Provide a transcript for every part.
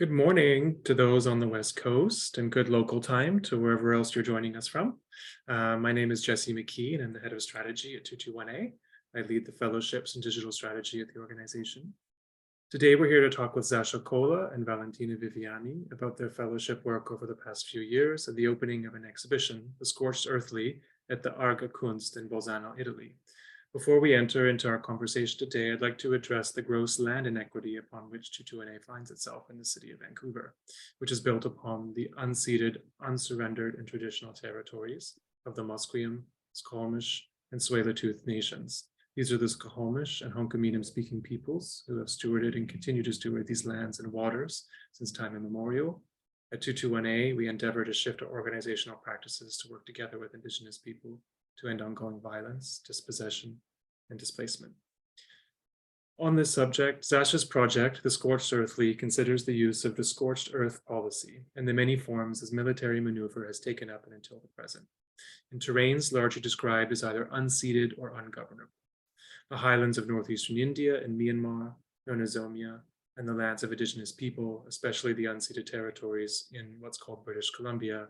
Good morning to those on the West Coast and good local time to wherever else you're joining us from. My name is Jesse McKee and I'm the head of strategy at 221A. I lead the fellowships and digital strategy at the organization. Today, we're here to talk with Zasha Colah and Valentina Viviani about their fellowship work over the past few years and the opening of an exhibition, The Scorched Earthly, at the Kunst in Bolzano, Italy. Before we enter into our conversation today, I'd like to address the gross land inequity upon which 221A finds itself in the city of Vancouver, which is built upon the unceded, unsurrendered, and traditional territories of the Musqueam, Squamish, and Tsleil-Waututh nations. These are the Squamish and Hunkaminam-speaking peoples who have stewarded and continue to steward these lands and waters since time immemorial. At 221A, we endeavor to shift our organizational practices to work together with Indigenous people to end ongoing violence, dispossession, and displacement. On this subject, Zasha's project, The Scorched Earthly, considers the use of the scorched earth policy and the many forms as military maneuver has taken up and until the present, in terrains largely described as either unceded or ungovernable. The highlands of northeastern India and Myanmar, known as Zomia, and the lands of Indigenous people, especially the unceded territories in what's called British Columbia,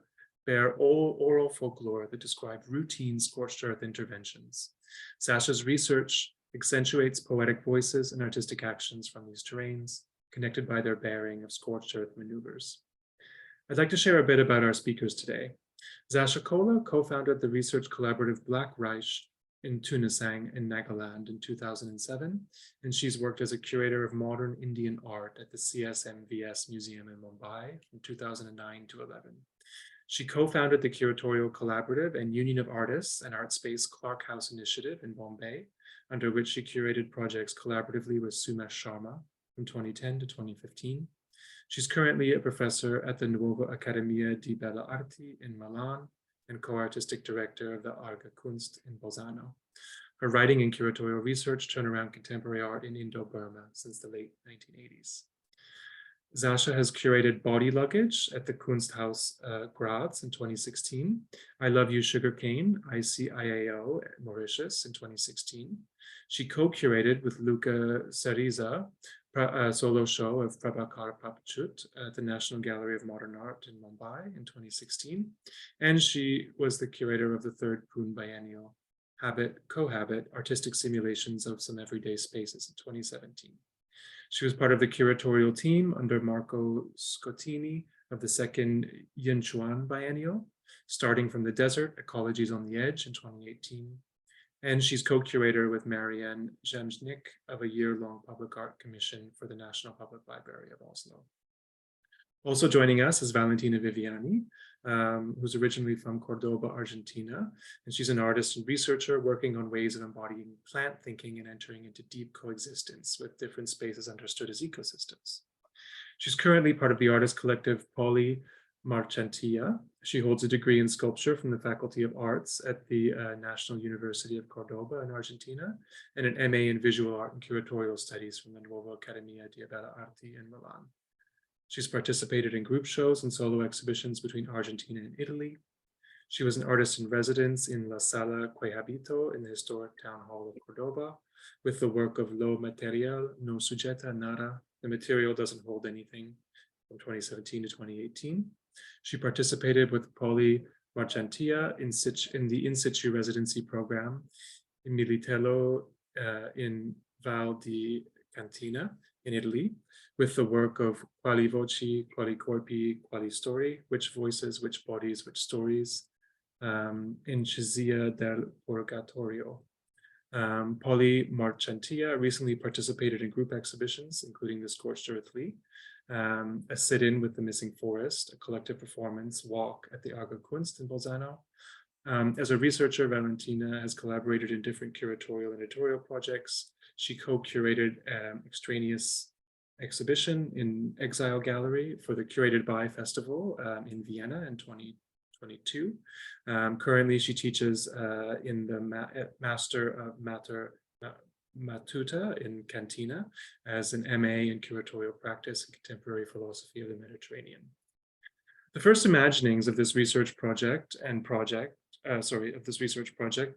bear oral folklore that describe routine scorched earth interventions. Zasha's research accentuates poetic voices and artistic actions from these terrains, connected by their bearing of scorched earth maneuvers. I'd like to share a bit about our speakers today. Zasha Colah co-founded the research collaborative Black Reich in Tunasang in Nagaland in 2007, and she's worked as a curator of modern Indian art at the CSMVS Museum in Mumbai from 2009 to 11. She co-founded the curatorial collaborative and Union of Artists and Art Space Clark House Initiative in Bombay, under which she curated projects collaboratively with Sumesh Sharma from 2010 to 2015. She's currently a professor at the Nuova Accademia di Belle Arti in Milan and co-artistic director of the Kunst in Bolzano. Her writing and curatorial research turn around contemporary art in Indo-Burma since the late 1980s. Zasha has curated Body Luggage at the Kunsthaus Graz in 2016, I Love You Sugarcane, ICIAO at Mauritius in 2016. She co-curated with Luca Ceriza a solo show of Prabhakar Papachut at the National Gallery of Modern Art in Mumbai in 2016. And she was the curator of the third Poon Biennial Cohabit Artistic Simulations of Some Everyday Spaces in 2017. She was part of the curatorial team under Marco Scottini of the second Yinchuan Biennial, starting from the desert, Ecologies on the Edge in 2018. And she's co-curator with Marianne Zemznik of a year-long public art commission for the National Public Library of Oslo. Also joining us is Valentina Viviani, who's originally from Cordoba, Argentina, and she's an artist and researcher working on ways of embodying plant thinking and entering into deep coexistence with different spaces understood as ecosystems. She's currently part of the artist collective Poli Marchantia. She holds a degree in sculpture from the Faculty of Arts at the National University of Cordoba in Argentina, and an MA in Visual Art and Curatorial Studies from the Nuova Accademia di Belle Arti in Milan. She's participated in group shows and solo exhibitions between Argentina and Italy. She was an artist in residence in La Sala Quehabito in the historic town hall of Cordoba with the work of Lo Material no sujeta nada, The Material Doesn't Hold Anything, from 2017 to 2018. She participated with Poli Marchantia in the in situ residency program in Militello in Val di Cantina in Italy, with the work of Quali Voci, Quali Corpi, Quali Story, Which Voices, Which Bodies, Which Stories, in Cizia del Purgatorio. Poli Marchantia recently participated in group exhibitions, including The Scorched Earthly, a sit-in with The Missing Forest, a collective performance walk at the Kunst in Bolzano. As a researcher, Valentina has collaborated in different curatorial and editorial projects. She co-curated Extraneous exhibition in Exile Gallery for the Curated By Festival in Vienna in 2022. Currently, she teaches in the Master of Mater Matuta in Cantina as an MA in Curatorial Practice and Contemporary Philosophy of the Mediterranean. The first imaginings of this research project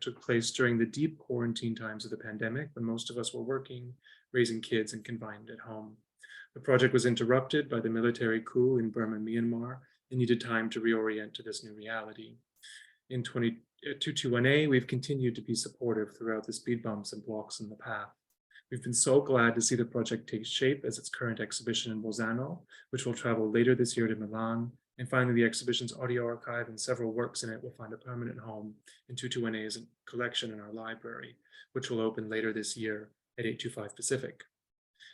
took place during the deep quarantine times of the pandemic when most of us were working, raising kids, and confined at home. The project was interrupted by the military coup in Burma, Myanmar, and needed time to reorient to this new reality. In 221A, we've continued to be supportive throughout the speed bumps and blocks in the path. We've been so glad to see the project take shape as its current exhibition in Bolzano, which will travel later this year to Milan. And finally, the exhibition's audio archive and several works in it will find a permanent home in 221A's collection in our library, which will open later this year at 825 Pacific.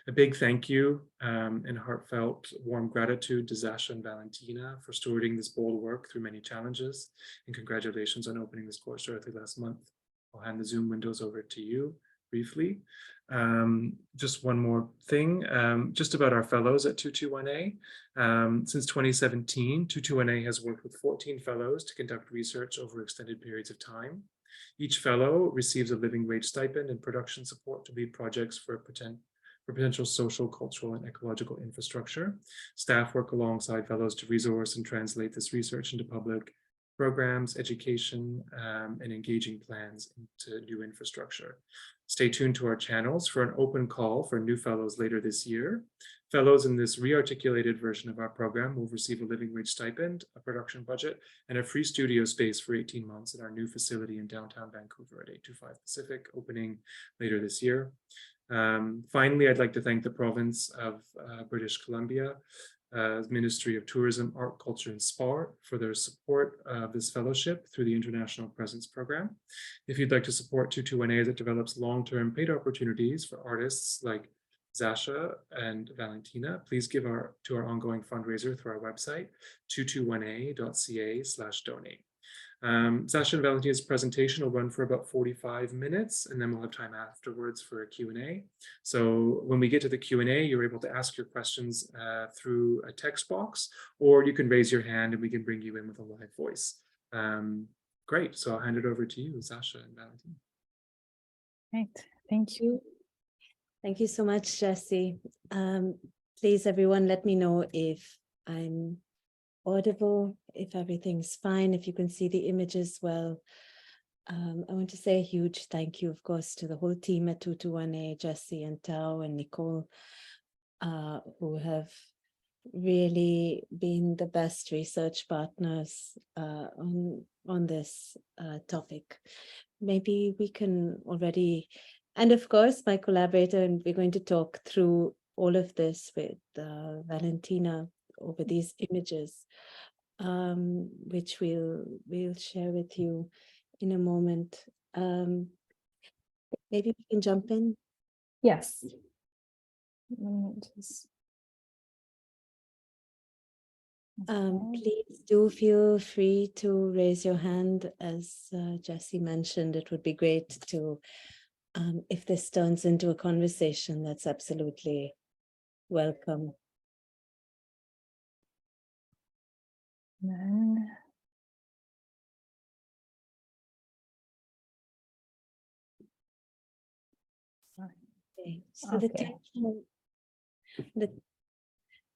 A big thank you and heartfelt warm gratitude to Zasha and Valentina for stewarding this bold work through many challenges, and congratulations on opening the Scorched Earthly last month. I'll hand the Zoom windows over to you briefly. Just one more thing, just about our fellows at 221A. Since 2017, 221A has worked with 14 fellows to conduct research over extended periods of time. Each fellow receives a living wage stipend and production support to lead projects for potential social, cultural, and ecological infrastructure. Staff work alongside fellows to resource and translate this research into public programs, education, and engaging plans into new infrastructure. Stay tuned to our channels for an open call for new fellows later this year. Fellows in this re-articulated version of our program will receive a living wage stipend, a production budget, and a free studio space for 18 months in our new facility in downtown Vancouver at 825 Pacific, opening later this year. Finally, I'd like to thank the province of British Columbia, Ministry of Tourism, Art, Culture, and Sport for their support of this fellowship through the International Presence Program. If you'd like to support 221A as it develops long-term paid opportunities for artists like Zasha and Valentina, please give to our ongoing fundraiser through our website, 221a.ca/donate. Zasha and Valentina's presentation will run for about 45 minutes, and then we'll have time afterwards for a Q&A. So when we get to the Q&A, you're able to ask your questions through a text box, or you can raise your hand and we can bring you in with a live voice. Great, so I'll hand it over to you, Zasha and Valentina. Great, thank you. Thank you so much, Jesse. Please, everyone, let me know if I'm audible, if everything's fine, if you can see the images well. I want to say a huge thank you, of course, to the whole team at 221A, Jesse and Tao and Nicole, who have really been the best research partners on this topic. Maybe we can already, and of course, my collaborator, and we're going to talk through all of this with Valentina over these images, which we'll share with you in a moment. Maybe we can jump in. Yes. Please do feel free to raise your hand. As Jesse mentioned, it would be great to, if this turns into a conversation, that's absolutely welcome. Okay. So Okay. the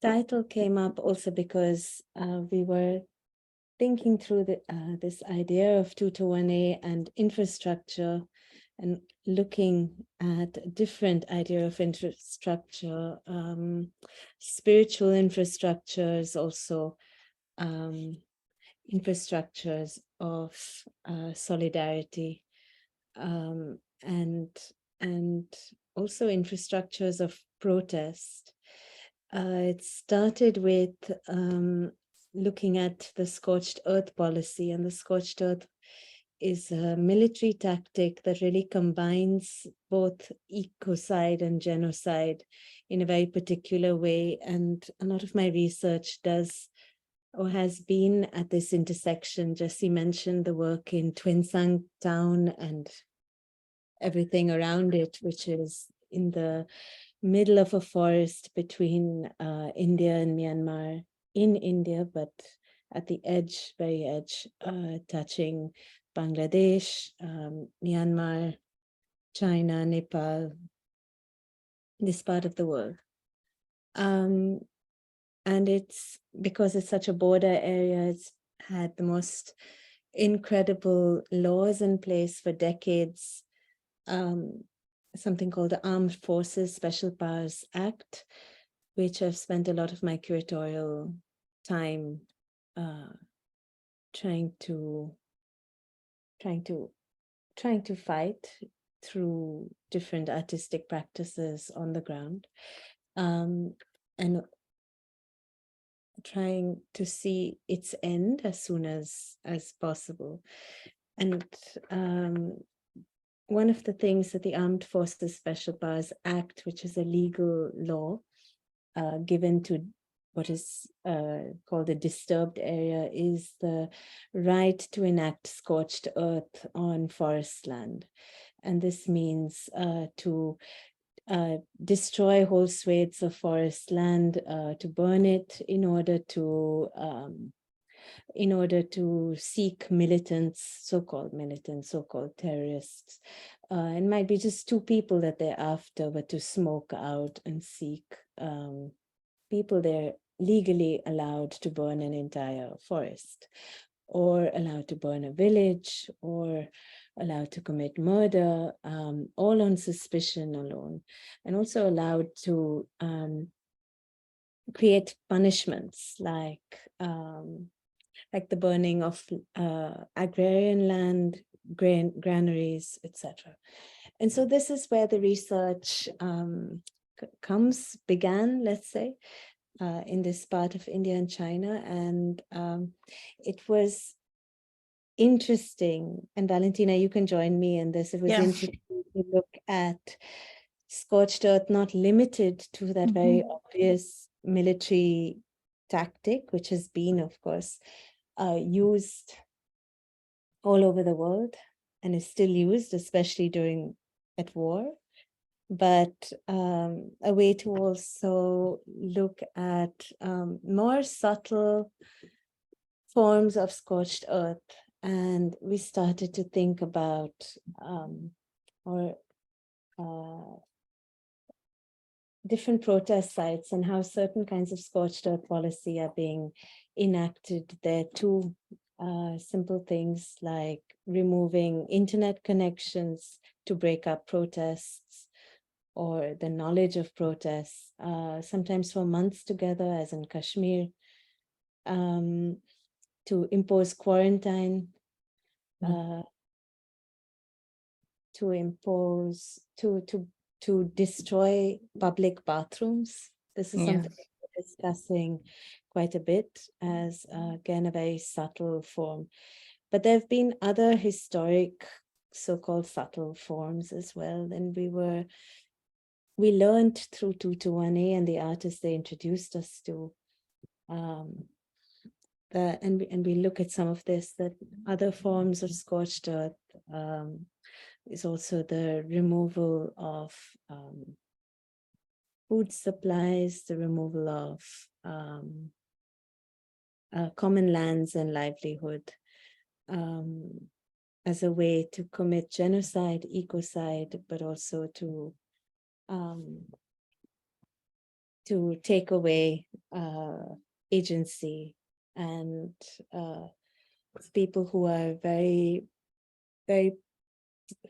title came up also because we were thinking through this idea of 221A and infrastructure, and looking at a different idea of infrastructure, spiritual infrastructures, also infrastructures of solidarity, and also infrastructures of protest. It started with looking at the Scorched Earth policy, and the Scorched Earth is a military tactic that really combines both ecocide and genocide in a very particular way. And a lot of my research does or has been at this intersection. Jesse mentioned the work in Twinsang town and everything around it, which is in the middle of a forest between India and Myanmar, in India, but at the edge, very edge, touching Bangladesh, Myanmar, China, Nepal, this part of the world. And it's because it's such a border area, it's had the most incredible laws in place for decades. Something called the Armed Forces Special Powers Act, which I've spent a lot of my curatorial time trying to fight through different artistic practices on the ground, and trying to see its end as soon as possible. And one of the things that the Armed Forces Special Powers Act, which is a legal law given to what is called a disturbed area, is the right to enact scorched earth on forest land. And this means to destroy whole swathes of forest land, to burn it in order to seek militants, so-called terrorists. It might be just two people that they're after, but to smoke out and seek people they're legally allowed to burn an entire forest, or allowed to burn a village, or allowed to commit murder, all on suspicion alone, and also allowed to create punishments like the burning of agrarian land, granaries, etc. And so this is where the research began, let's say, in this part of India and China. And it was interesting, and Valentina, you can join me in this. It was interesting to look at scorched earth, not limited to that very obvious military tactic, which has been, of course, used all over the world and is still used, especially at war, but a way to also look at more subtle forms of scorched earth. And we started to think about different protest sites and how certain kinds of scorched earth policy are being enacted there too. Simple things like removing internet connections to break up protests, or the knowledge of protests, sometimes for months together, as in Kashmir, to impose quarantine, to destroy public bathrooms. This is something we're discussing quite a bit as, again, a very subtle form. But there have been other historic so-called subtle forms as well. And we learned through 221A and the artists they introduced us to, and we look at some of this, that other forms of scorched earth is also the removal of food supplies, the removal of common lands and livelihood, as a way to commit genocide, ecocide, but also to take away agency, and people who are very, very,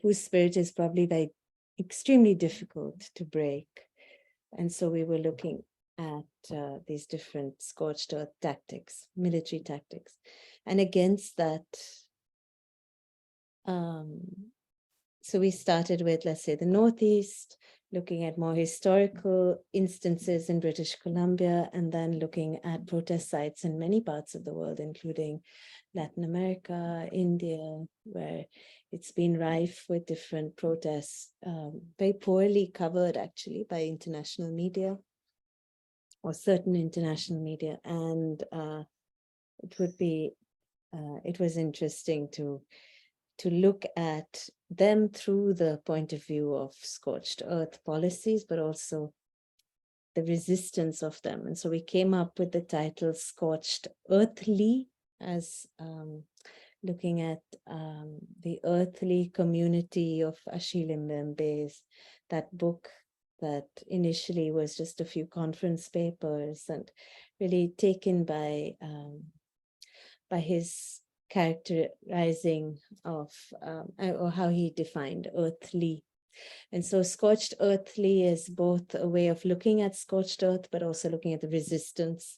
whose spirit is probably very extremely difficult to break. And so we were looking at these different scorched earth tactics, military tactics. And against that, so we started with, let's say, the Northeast, looking at more historical instances in British Columbia, and then looking at protest sites in many parts of the world, including Latin America, India, where it's been rife with different protests, very poorly covered actually by international media, or certain international media. And it was interesting to look at them through the point of view of scorched earth policies, but also the resistance of them. And so we came up with the title Scorched Earthly, as looking at the earthly community of Achille Mbembe's, that book that initially was just a few conference papers, and really taken by his characterizing of, or how he defined earthly And so Scorched Earthly is both a way of looking at scorched earth, but also looking at the resistance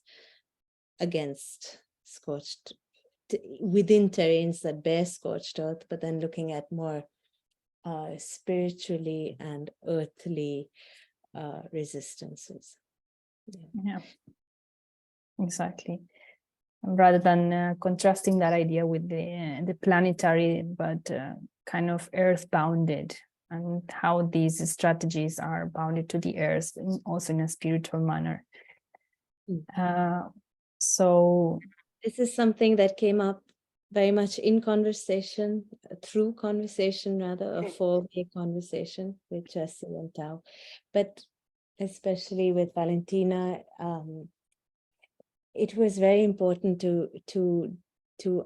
against scorched within terrains that bear scorched earth, but then looking at more spiritually and earthly resistances. Yeah, exactly. Rather than contrasting that idea with the planetary, but kind of earth-bounded, and how these strategies are bounded to the earth, and also in a spiritual manner. So this is something that came up very much in conversation, through conversation rather, a four-way conversation with Jesse and Tao, but especially with Valentina, it was very important to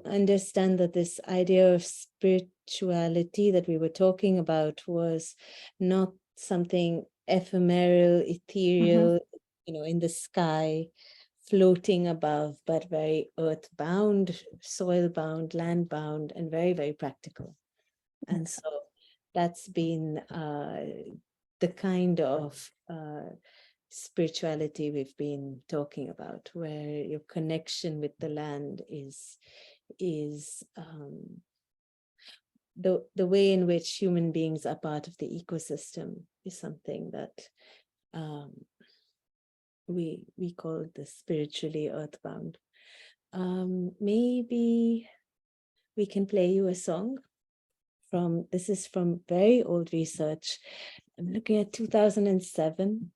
understand that this idea of spirituality that we were talking about was not something ephemeral, ethereal, in the sky, floating above, but very earth-bound, soil-bound, land-bound, and very, very practical. And so that's been the kind of spirituality we've been talking about, where your connection with the land is the way in which human beings are part of the ecosystem is something that we call the spiritually earthbound. Maybe we can play you a song this is from very old research. I'm looking at 2007,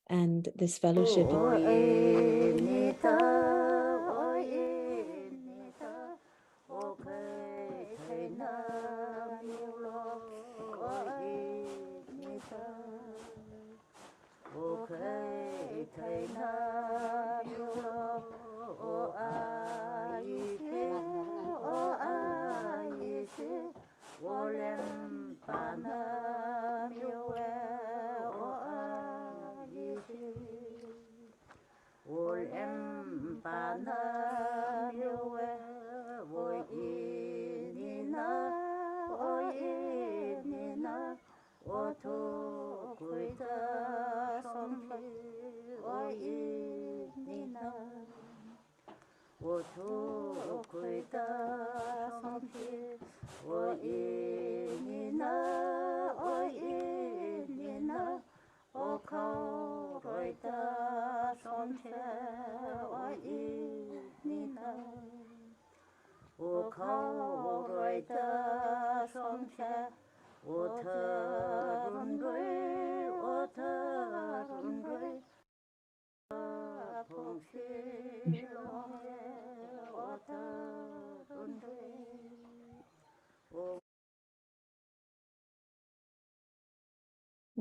and this fellowship.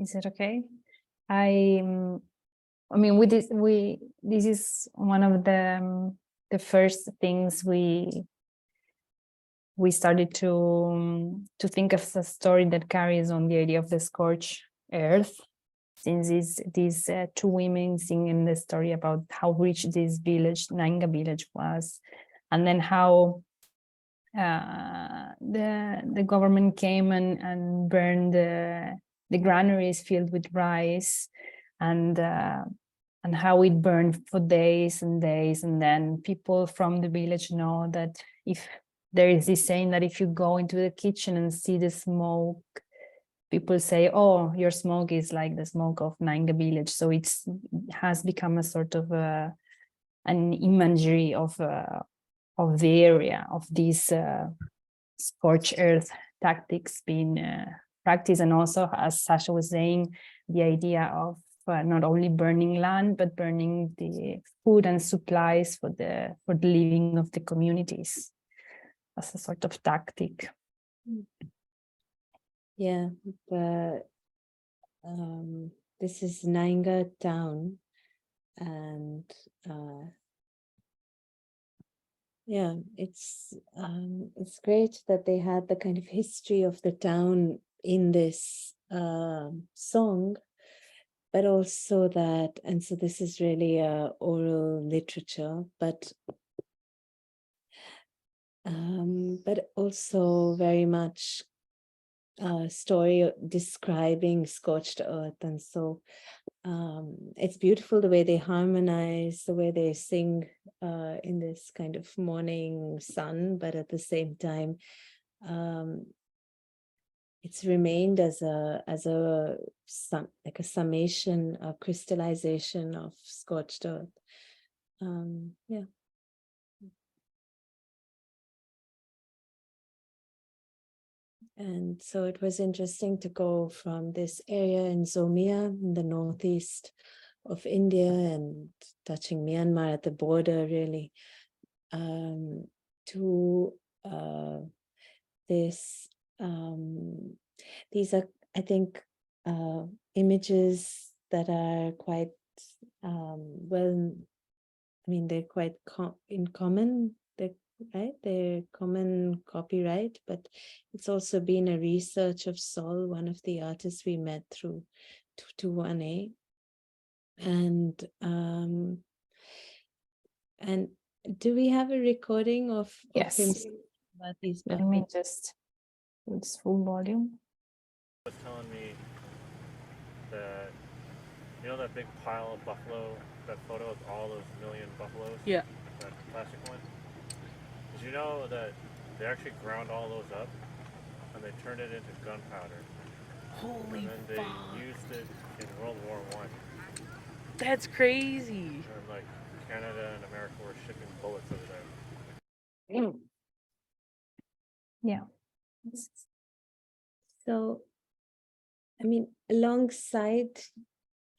is it okay? I mean, this is one of the first things we started to think of a story that carries on the idea of the scorched earth, since these two women singing the story about how rich this village, Nanga village, was, and then how the government came and burned the granaries filled with rice, and how it burned for days and days. And then people from the village know that if there is this saying that if you go into the kitchen and see the smoke, people say, oh, your smoke is like the smoke of Nanga village. So it has become a sort of an imagery of the area, of these scorched earth tactics being practiced. And also, as Sasha was saying, the idea of not only burning land, but burning the food and supplies for the living of the communities as a sort of tactic. Yeah, this is Nanga town, and yeah, it's great that they had the kind of history of the town in this song, but also that, and so this is really oral literature, but also very much story describing scorched earth. And so it's beautiful the way they harmonize, the way they sing in this kind of morning sun, but at the same time, it's remained as a like a summation, a crystallization of scorched earth. Yeah. And so it was interesting to go from this area in Zomia in the northeast of India and touching Myanmar at the border, really, to this. These are, I think, images that are quite well, I mean, they're quite in common, right? They're common copyright, but it's also been a research of Sol, one of the artists we met through 221A. And do we have a recording of him about these? Let me just its full volume. Was telling me that, you know, that big pile of buffalo, that photo of all those million buffaloes? Yeah. That plastic one? Did you know that they actually ground all those up and they turned it into gunpowder? Holy And then they used it in World War I. That's crazy. And like Canada and America were shipping bullets over there. Yeah. So, I mean, alongside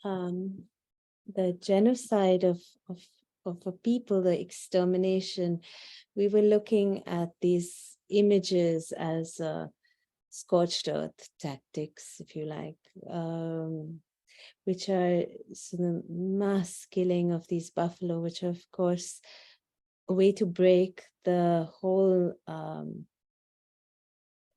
the genocide of a people, the extermination, we were looking at these images as scorched earth tactics, if you like, which are the mass killing of these buffalo, which are, of course, a way to break the whole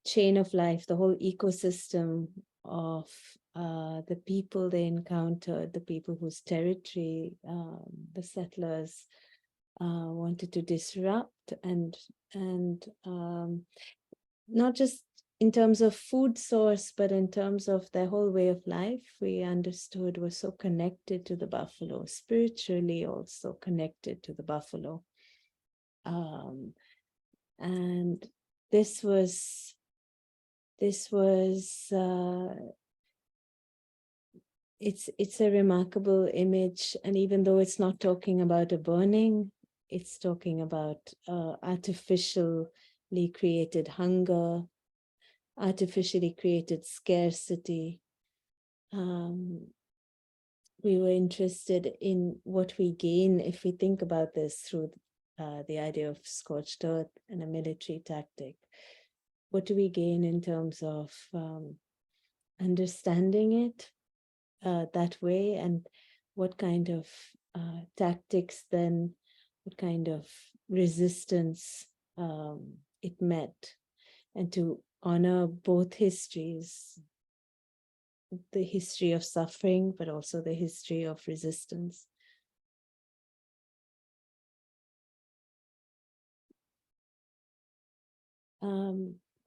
chain of life, the whole ecosystem of the people they encountered, the people whose territory the settlers wanted to disrupt, and not just in terms of food source, but in terms of their whole way of life, we understood was so connected to the buffalo, spiritually also connected to the buffalo. And this was it's a remarkable image, and even though it's not talking about a burning, it's talking about artificially created hunger, artificially created scarcity. We were interested in what we gain if we think about this through the idea of scorched earth and a military tactic. What do we gain in terms of understanding it that way, and what kind of tactics then, what kind of resistance it met, and to honor both histories, the history of suffering, but also the history of resistance.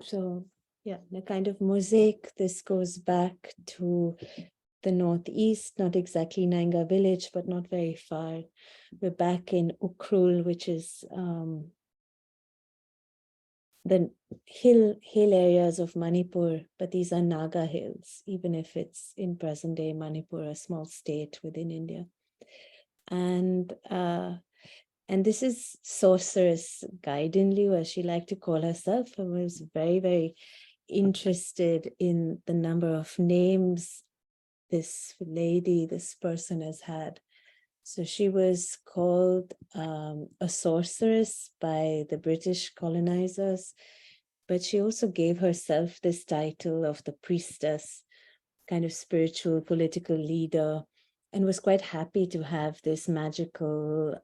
So yeah, in a kind of mosaic, this goes back to the northeast, not exactly Nainga village, but not very far. We're back in Ukhrul, which is the hill areas of Manipur, but these are Naga hills, even if it's in present day Manipur, a small state within India. And this is sorceress Gaidenliu, as she liked to call herself, and was very, very interested in the number of names this lady, this person has had. So she was called a sorceress by the British colonizers, but she also gave herself this title of the priestess, kind of spiritual political leader, and was quite happy to have this magical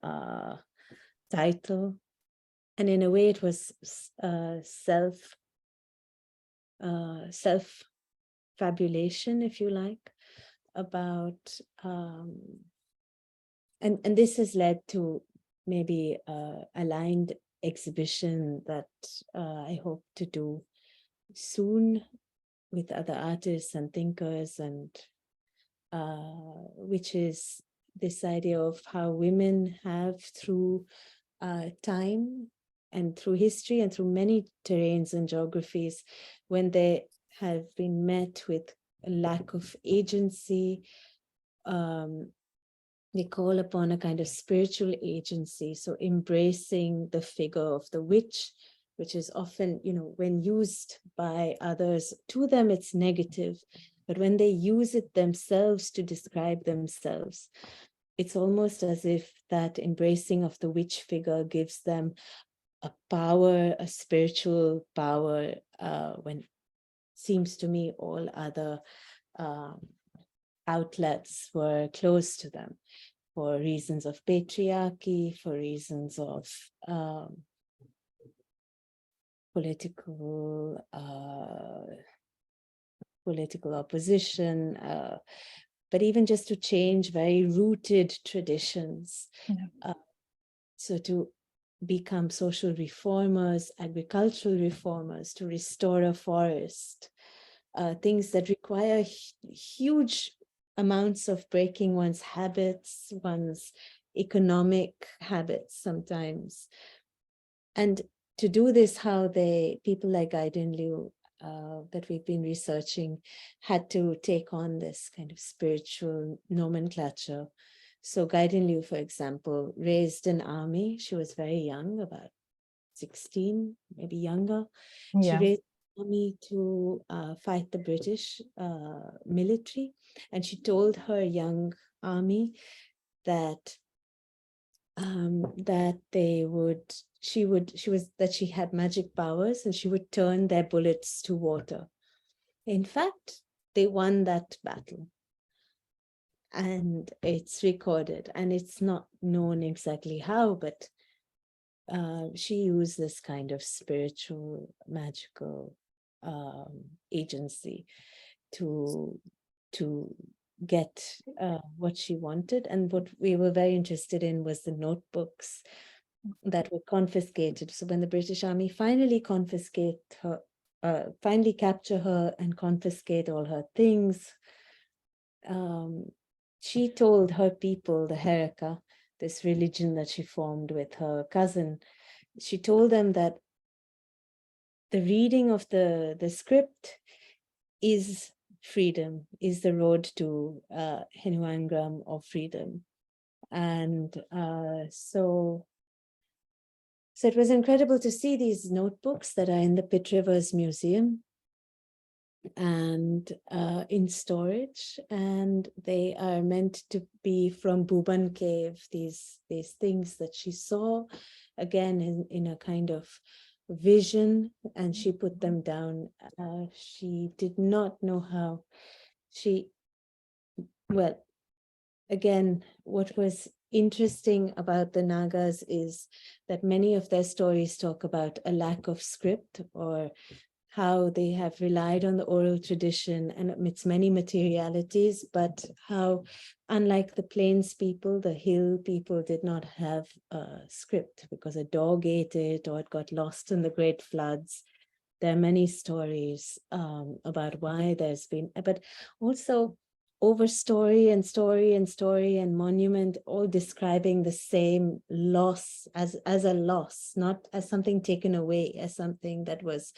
title. And in a way, it was self-fabulation, if you like, about and this has led to maybe a aligned exhibition that I hope to do soon with other artists and thinkers, and which is this idea of how women have, through time and through history and through many terrains and geographies, when they have been met with a lack of agency, they call upon a kind of spiritual agency. So embracing the figure of the witch, which is often, when used by others, to them it's negative, but when they use it themselves to describe themselves, it's almost as if that embracing of the witch figure gives them a power, a spiritual power, when seems to me all other outlets were closed to them, for reasons of patriarchy, for reasons of political opposition, but even just to change very rooted traditions. Yeah. So to become social reformers, agricultural reformers, to restore a forest, things that require huge amounts of breaking one's habits, one's economic habits sometimes. And to do this, how people like Gaiden Liu, that we've been researching, had to take on this kind of spiritual nomenclature. So Gaiden Liu, for example, raised an army. She was very young, about 16, maybe younger. She raised an army to fight the British military. And she told her young army that she had magic powers, and she would turn their bullets to water. In fact, they won that battle, and it's recorded, and it's not known exactly how, but she used this kind of spiritual, magical agency to get what she wanted. And what we were very interested in was the notebooks that were confiscated. So when the British Army finally capture her and confiscate all her things, she told her people, the Hereka, this religion that she formed with her cousin, she told them that the reading of the script is freedom, is the road to Henuangram of freedom. And so it was incredible to see these notebooks that are in the Pitt Rivers Museum and in storage, and they are meant to be from Buban Cave, these things that she saw, again in a kind of vision, and she put them down. She did not know how. Again, what was interesting about the Nagas is that many of their stories talk about a lack of script, or how they have relied on the oral tradition and its many materialities, but how, unlike the plains people, the hill people did not have a script because a dog ate it or it got lost in the great floods. There are many stories about why there's been, but also over story and story and story and monument, all describing the same loss as a loss, not as something taken away, as something that was,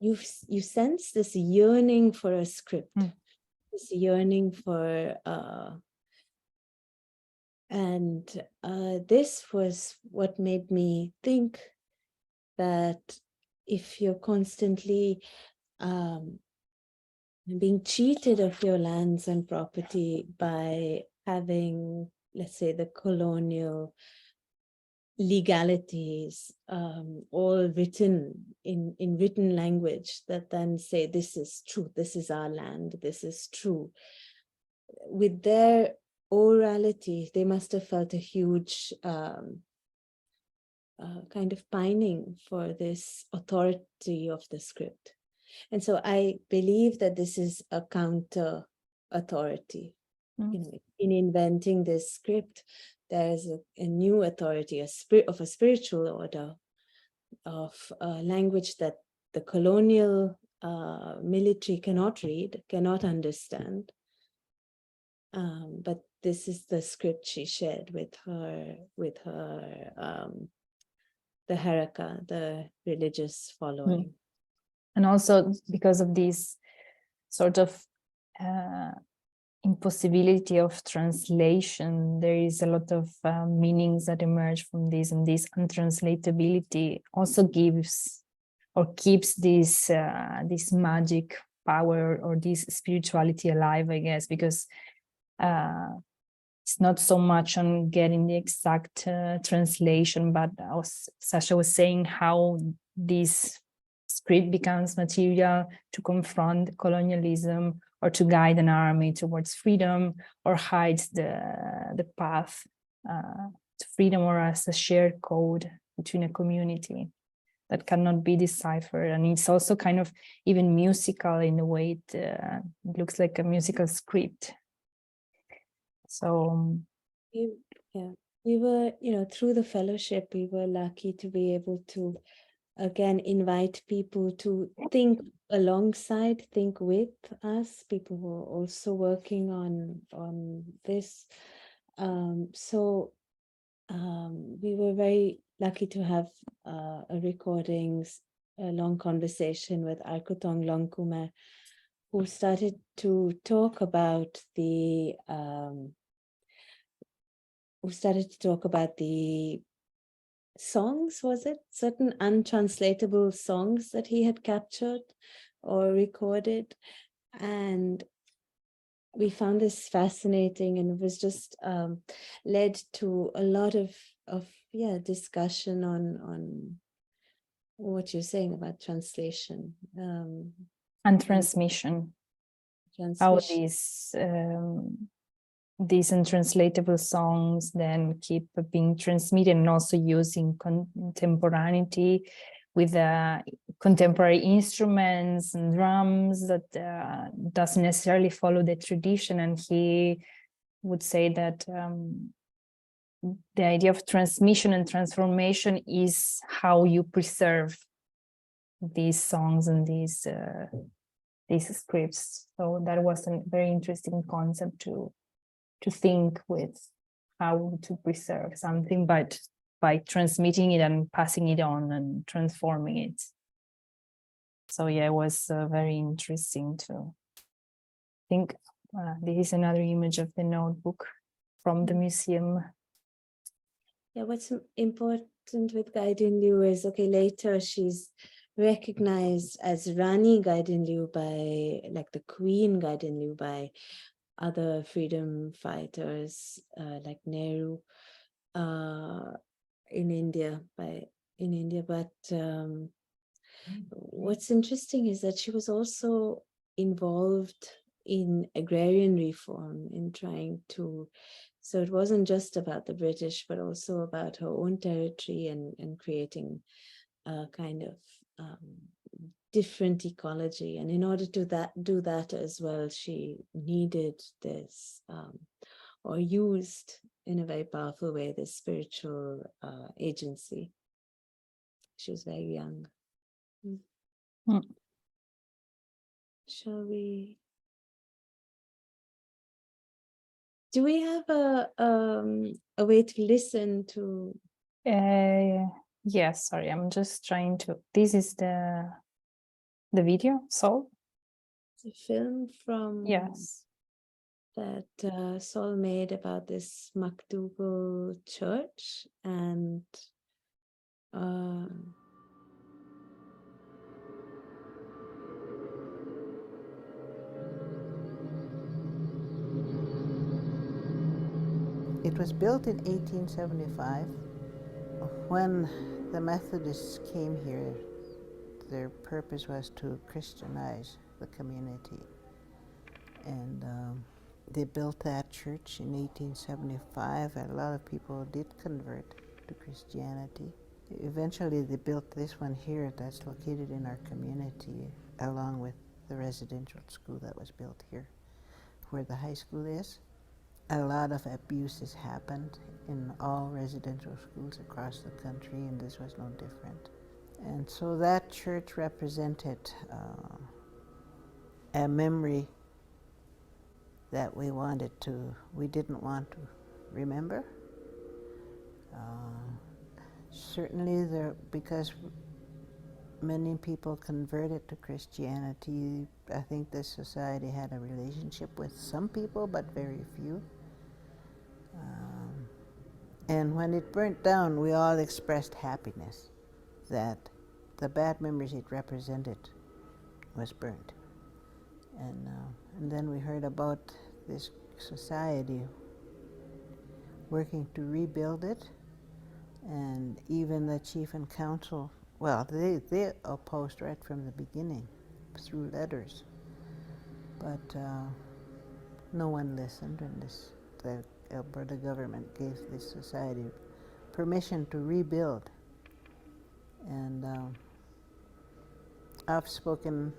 you sense this yearning for a script, this yearning for, and this was what made me think that if you're constantly being cheated of your lands and property by having, let's say, the colonial legalities all written in written language that then say, this is true, this is our land, this is true. With their orality, they must have felt a huge kind of pining for this authority of the script. And so I believe that this is a counter authority. In inventing this script, there's a new authority, a spiritual order of language that the colonial military cannot read, cannot understand. But this is the script she shared with her the Haraka, the religious following. And also because of this sort of impossibility of translation, there is a lot of meanings that emerge from this, and this untranslatability also gives or keeps this this magic power or this spirituality alive, I guess, because it's not so much on getting the exact translation, but as Sasha was saying, how this script becomes material to confront colonialism or to guide an army towards freedom, or hides the path to freedom, or as a shared code between a community that cannot be deciphered. And it's also kind of even musical in the way it looks like a musical script. So we were, through the fellowship, we were lucky to be able to again invite people to think alongside, think with us, people who are also working on this. So we were very lucky to have a long conversation with Arkutong Longkume, who started to talk about the songs, was it? Certain untranslatable songs that he had captured or recorded. And we found this fascinating, and it was just led to a lot of discussion on what you're saying about translation. And transmission. How these untranslatable songs then keep being transmitted, and also using contemporaneity with contemporary instruments and drums that doesn't necessarily follow the tradition. And he would say that the idea of transmission and transformation is how you preserve these songs and these scripts. So that was a very interesting concept to think with, how to preserve something, but by transmitting it and passing it on and transforming it. So yeah, it was very interesting to think. This is another image of the notebook from the museum. Yeah, what's important with Gaidin Liu is, later she's recognized as Rani Gaidin Liu by, like the Queen Gaidin Liu, by other freedom fighters like Nehru in India. But what's interesting is that she was also involved in agrarian reform, in trying to, so it wasn't just about the British, but also about her own territory and creating a kind of different ecology. And in order to do that as well, she needed this, or used in a very powerful way, this spiritual agency. She was very young. Shall we? Do we have a way to listen to? Yes, sorry, I'm just trying to. This is the video, Sol? The film from yes that Sol made about this MacDougall church, and it was built in 1875. When the Methodists came here, their purpose was to Christianize the community. And they built that church in 1875, and a lot of people did convert to Christianity. Eventually they built this one here that's located in our community, along with the residential school that was built here, where the high school is. A lot of abuses happened in all residential schools across the country, and this was no different. And so that church represented a memory that we didn't want to remember. Certainly because many people converted to Christianity, I think this society had a relationship with some people, but very few. And when it burnt down, we all expressed happiness that the bad memories it represented was burnt. And then we heard about this society working to rebuild it, and even the chief and council, well, they opposed right from the beginning through letters, but no one listened, and the Alberta government gave this society permission to rebuild. And I've spoken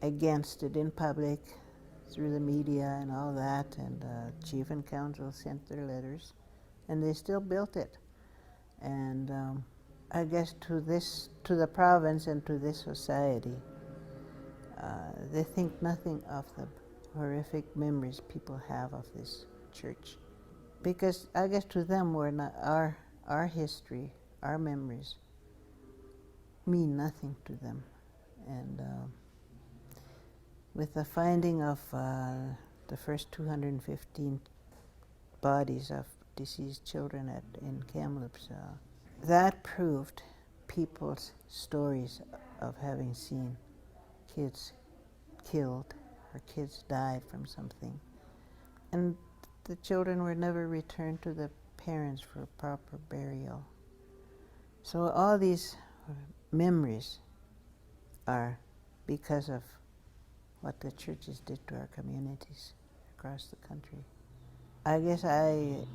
against it in public through the media and all that, and chief and council sent their letters, and they still built it. And I guess to the province and to this society, they think nothing of the horrific memories people have of this church, because I guess to them we're not, our history, our memories mean nothing to them. And with the finding of the first 215 bodies of deceased children in Kamloops, that proved people's stories of having seen kids killed or kids died from something. And the children were never returned to the parents for proper burial. So all these memories are because of what the churches did to our communities across the country. I guess I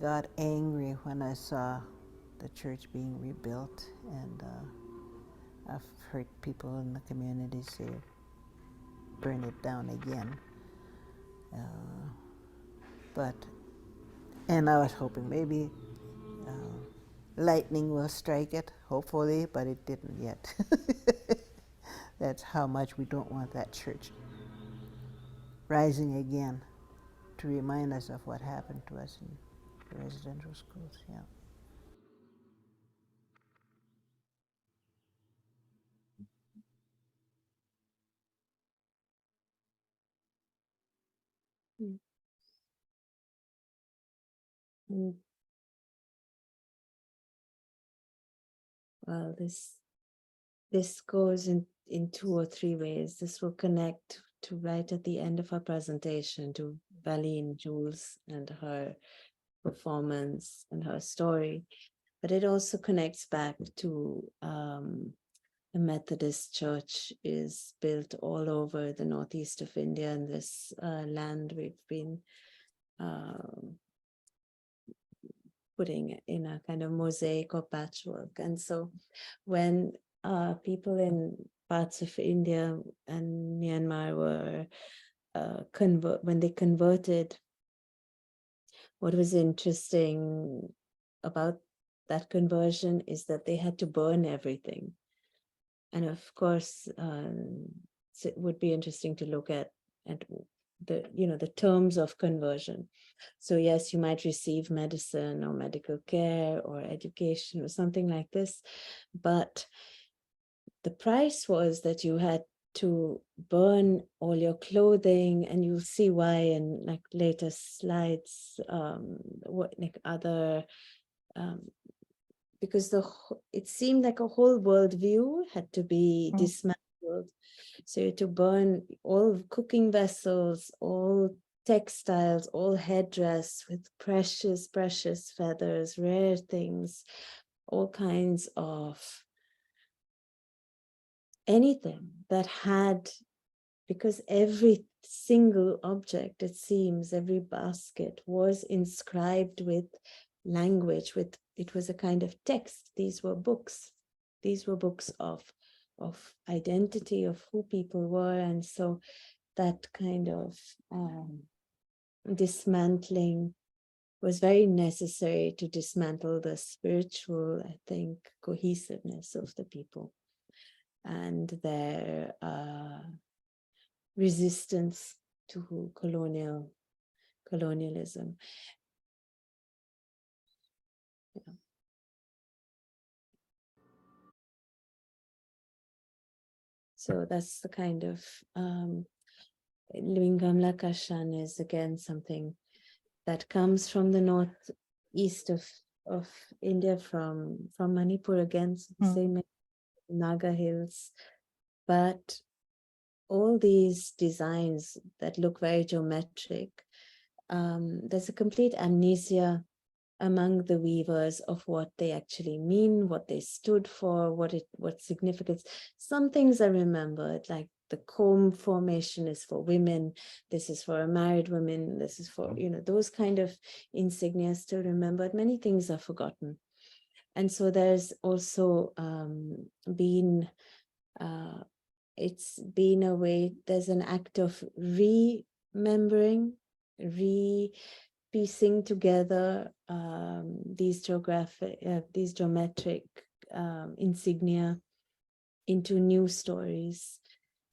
got angry when I saw the church being rebuilt, and I've heard people in the community say, burn it down again. And I was hoping maybe lightning will strike it, hopefully, but it didn't yet. That's how much we don't want that church rising again to remind us of what happened to us in the residential schools. Yeah. Mm. Well, this goes in 2 or 3 ways. This will connect to right at the end of our presentation to Valine Jules and her performance and her story, but it also connects back to the Methodist Church is built all over the northeast of India, and this land we've been putting in a kind of mosaic or patchwork. And so when people in parts of India and Myanmar were when they converted, what was interesting about that conversion is that they had to burn everything. And of course, it would be interesting to look at the terms of conversion. So yes, you might receive medicine or medical care or education or something like this, but the price was that you had to burn all your clothing, and you'll see why in like later slides, what like other because it seemed like a whole worldview had to be dismantled. So you had to burn all cooking vessels, all textiles, all headdress with precious, precious feathers, rare things, all kinds of anything that had, because every single object, it seems, every basket was inscribed with language, it was a kind of text. These were books of identity, of who people were. And so that kind of dismantling was very necessary to dismantle the spiritual, I think, cohesiveness of the people and their resistance to colonialism. Yeah. So that's the kind of Luingamla Kashan is again something that comes from the northeast of India, from Manipur again, so the same Naga Hills. But all these designs that look very geometric, there's a complete amnesia among the weavers of what they actually mean, what they stood for, what significance. Some things are remembered, like the comb formation is for women, this is for a married woman, this is for, those kind of insignia still remembered. Many things are forgotten. And so there's also been, it's been a way, there's an act of remembering, piecing together these geometric insignia into new stories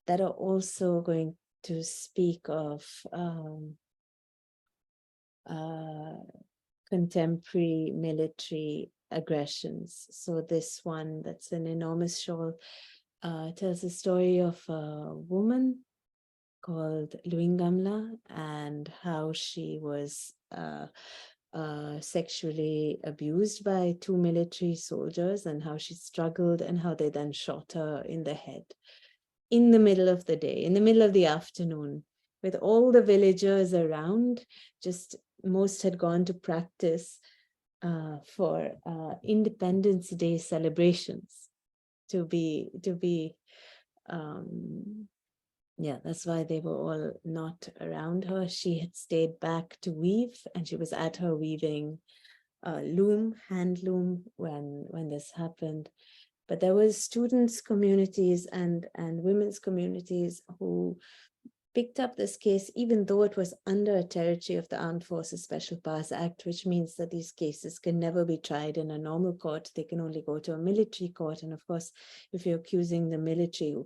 that are also going to speak of contemporary military aggressions. So this one, that's an enormous shawl, tells the story of a woman called Luingamla and how she was sexually abused by two military soldiers, and how she struggled, and how they then shot her in the head in the middle of the day, in the middle of the afternoon, with all the villagers around. Just most had gone to practice for Independence Day celebrations to be yeah, that's why they were all not around her. She had stayed back to weave, and she was at her weaving hand loom when this happened. But there was students communities and women's communities who picked up this case, even though it was under a territory of the Armed Forces Special Powers Act, which means that these cases can never be tried in a normal court. They can only go to a military court. And of course, if you're accusing the military,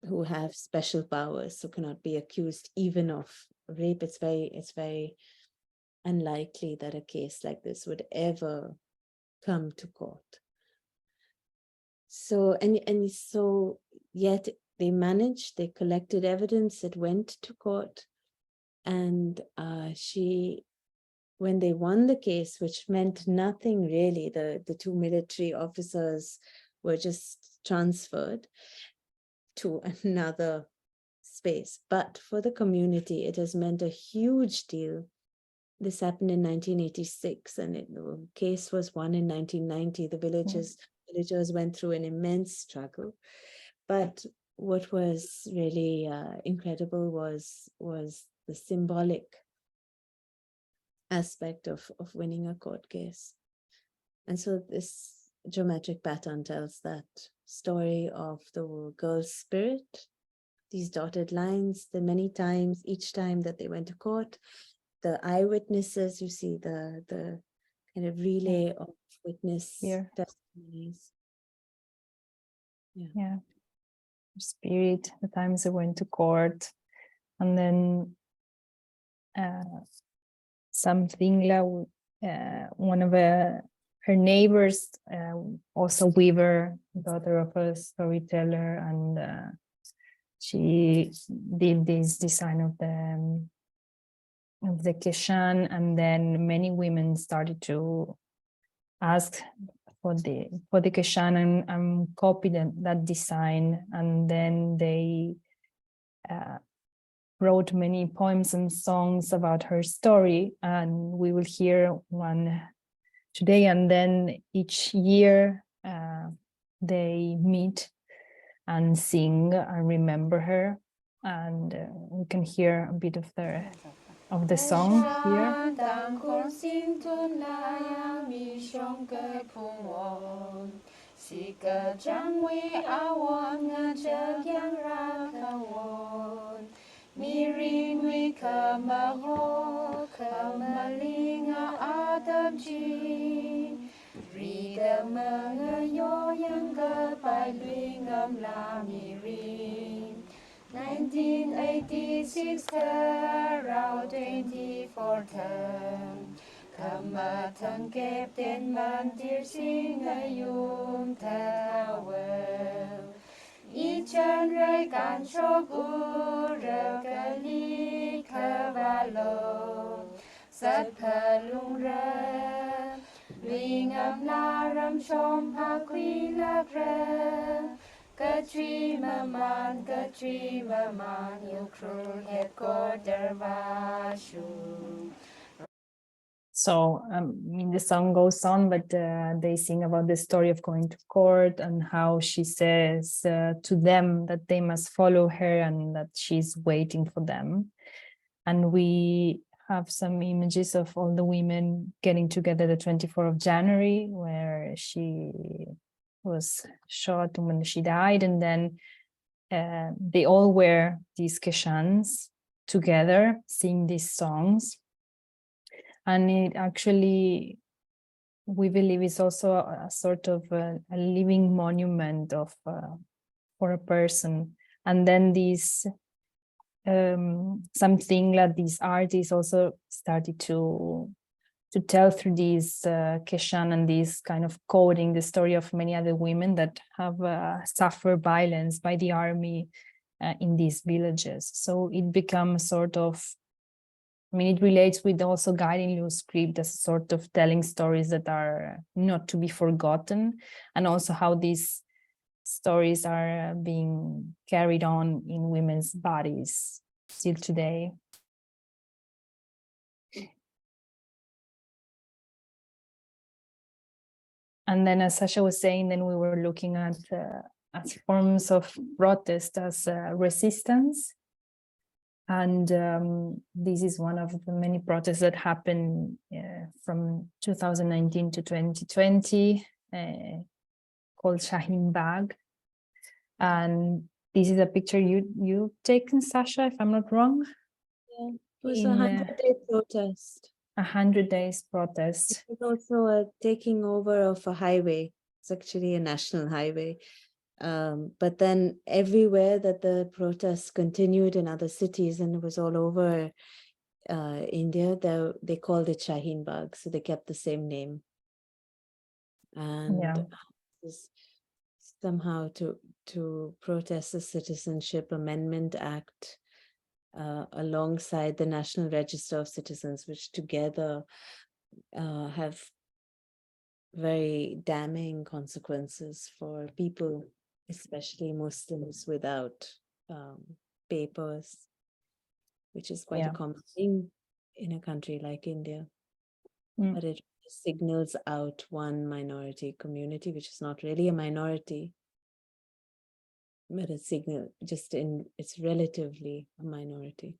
who have special powers, so cannot be accused even of rape, it's very unlikely that a case like this would ever come to court. So and so yet they collected evidence, it went to court, and when they won the case, which meant nothing really, the two military officers were just transferred to another space. But for the community, it has meant a huge deal. This happened in 1986, and the case was won in 1990. The villagers went through an immense struggle. But what was really incredible was the symbolic aspect of winning a court case. And so this geometric pattern tells that story of the girl's spirit, these dotted lines, the many times, each time that they went to court, the eyewitnesses, you see the kind of relay of witness testimonies. Yeah. Spirit, the times they went to court, and then something like one of her neighbors, also weaver, daughter of a storyteller, and she did this design of the keshan, and then many women started to ask for the keshan and copy that design, and then they wrote many poems and songs about her story, and we will hear one today. And then each year they meet and sing and remember her, and we can hear a bit of the song here. Mirin we kama ho, kama Ri ga ma nga yo yang ga bai lui ngam la mi ri 1986 rao 24 term Kama thang kep ten man tir sing ayum ta well Ichan rai kan shok ura kali kavalo Sat palung ra Lui ngam la ram shom pa quy la ra Katri maman Yukrul het quarter vashu So, I mean, the song goes on, but they sing about the story of going to court and how she says to them that they must follow her and that she's waiting for them. And we have some images of all the women getting together the 24th of January, where she was shot when she died. And then they all wear these keshans together, sing these songs. And it actually, we believe, is also a sort of a living monument of for a person. And then these something like these artists also started to tell through these keshan and this kind of coding the story of many other women that have suffered violence by the army in these villages. So it becomes sort of, I mean, it relates with also guiding your script as a sort of telling stories that are not to be forgotten, and also how these stories are being carried on in women's bodies still today. And then, as Sasha was saying, then we were looking at as forms of protest, as resistance. And this is one of the many protests that happened from 2019 to 2020, called Shaheen Bagh. And this is a picture you've taken, Sasha, if I'm not wrong. Yeah, it was a 100-day protest. 100 days protest. It was also a taking over of a highway. It's actually a national highway. But then everywhere that the protests continued in other cities, and it was all over India, they called it Shaheen Bagh, so they kept the same name. And this somehow to protest the Citizenship Amendment Act alongside the National Register of Citizens, which together have very damning consequences for people, especially Muslims without papers, which is quite a common thing in a country like India. But it signals out one minority community, which is not really a minority, but it's it's relatively a minority.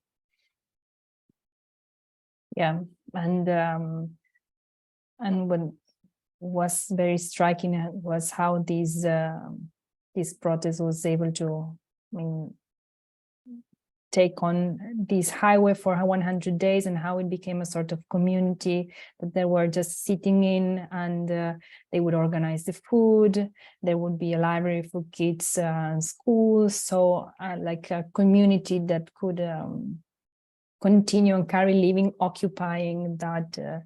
Yeah, and what was very striking was how this protest was able to, I mean, take on this highway for 100 days, and how it became a sort of community that they were just sitting in, and they would organize the food. There would be a library for kids, schools, so like a community that could continue and carry living, occupying that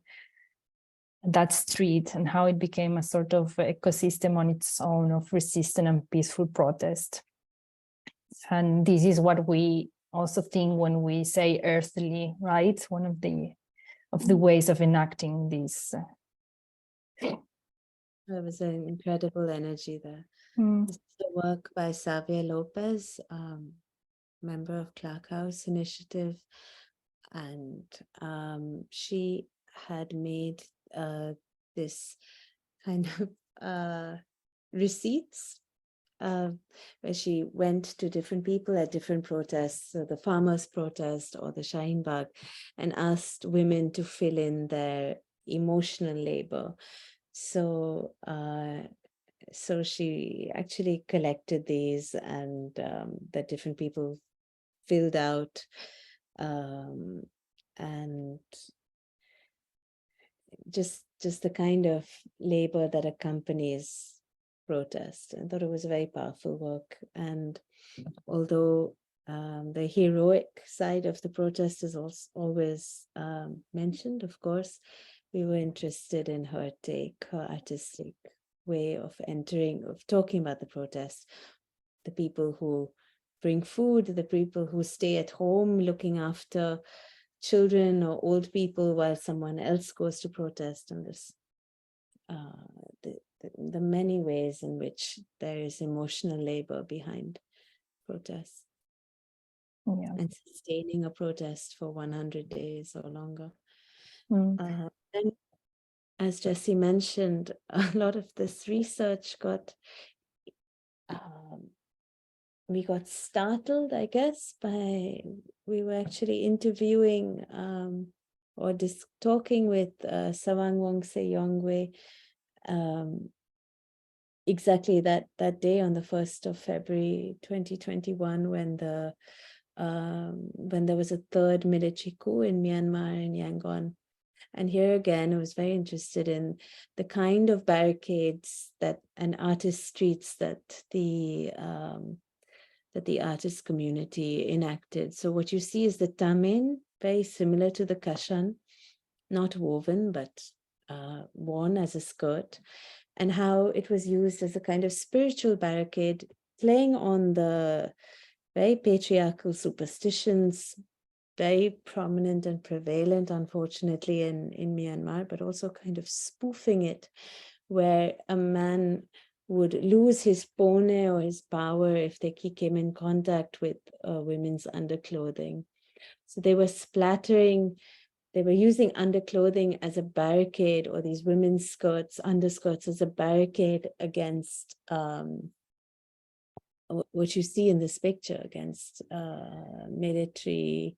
street, and how it became a sort of ecosystem on its own of resistance and peaceful protest. And this is what we also think when we say earthly, right? One of the ways of enacting this. There was an incredible energy there. This is the work by Xavier Lopez, member of Clark House Initiative, and she had made this kind of receipts where she went to different people at different protests, so the farmers' protest or the Shaheen Bagh, and asked women to fill in their emotional labor. So so she actually collected these, and that different people filled out, and just just the kind of labor that accompanies protest. I thought it was a very powerful work. And although the heroic side of the protest is also always mentioned, of course, we were interested in her take, her artistic way of talking about the protest, the people who bring food, the people who stay at home looking after children or old people while someone else goes to protest, and this the many ways in which there is emotional labor behind protests and sustaining a protest for 100 days or longer. And as Jessie mentioned, a lot of this research we got startled, I guess, we were actually interviewing or talking with Sawang Wongse Yongwe exactly that day on the 1st of February 2021, when there was a third military coup in Myanmar and Yangon. And here again, I was very interested in the kind of barricades and artist streets that the artist community enacted. So what you see is the tamin, very similar to the kashan, not woven, but worn as a skirt, and how it was used as a kind of spiritual barricade, playing on the very patriarchal superstitions, very prominent and prevalent, unfortunately, in Myanmar, but also kind of spoofing it, where a man would lose his pone or his power if he came in contact with women's underclothing. So they were using underclothing as a barricade, or these women's underskirts as a barricade against what you see in this picture, against military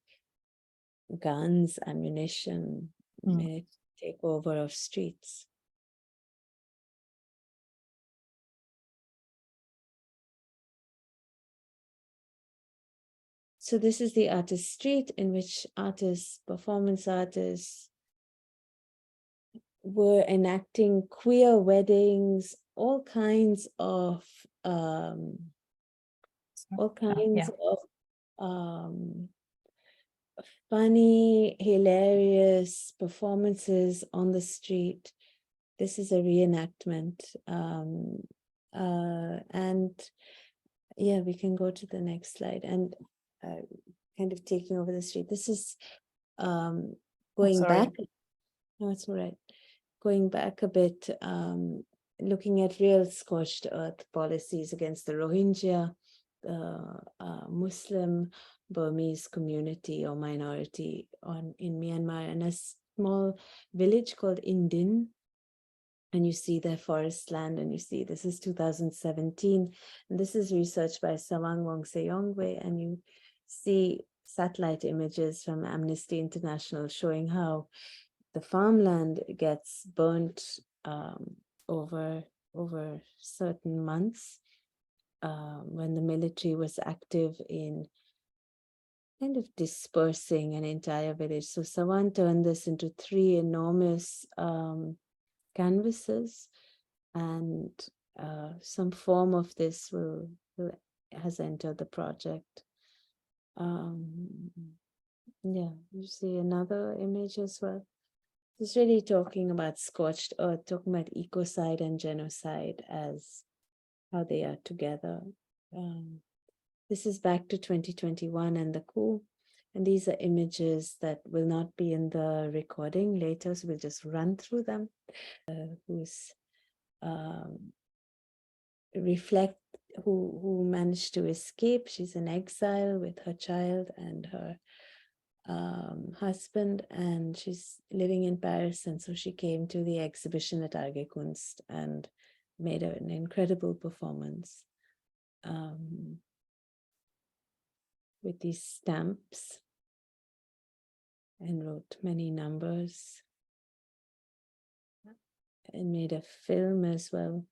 guns, ammunition, military takeover of streets. So this is the artist street in which performance artists were enacting queer weddings, all kinds of funny, hilarious performances on the street. This is a reenactment. And yeah, we can go to the next slide. And kind of taking over the street. This is going back. No, it's all right. Going back a bit, looking at real scorched earth policies against the Rohingya, the Muslim Burmese community or minority in Myanmar, and a small village called Indin. And you see their forest land, and you see this is 2017, and this is research by Sawang Wongse Yongwe, and you see satellite images from Amnesty International showing how the farmland gets burnt over certain months when the military was active in kind of dispersing an entire village. So Sawan turned this into 3 enormous canvases, and some form of this has entered the project. Yeah, you see another image as well. It's really talking about scorched earth, talking about ecocide and genocide as how they are together. This is back to 2021 and the coup. And these are images that will not be in the recording later, so we'll just run through them. Who managed to escape. She's in exile with her child and her husband, and she's living in Paris, and so she came to the exhibition at Kunst and made an incredible performance with these stamps and wrote many numbers and made a film as well.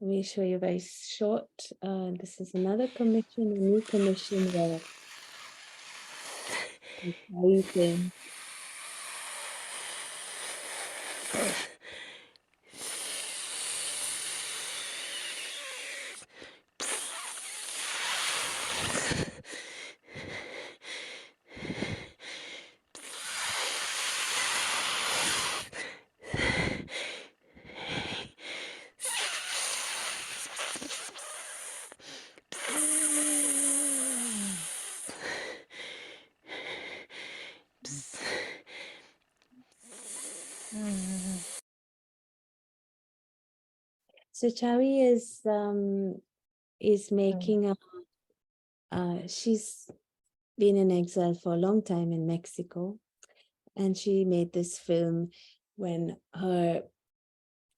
Let me show you very short. This is another commission, a new commission where everything. So Chawi is making a. She's been in exile for a long time in Mexico, and she made this film when her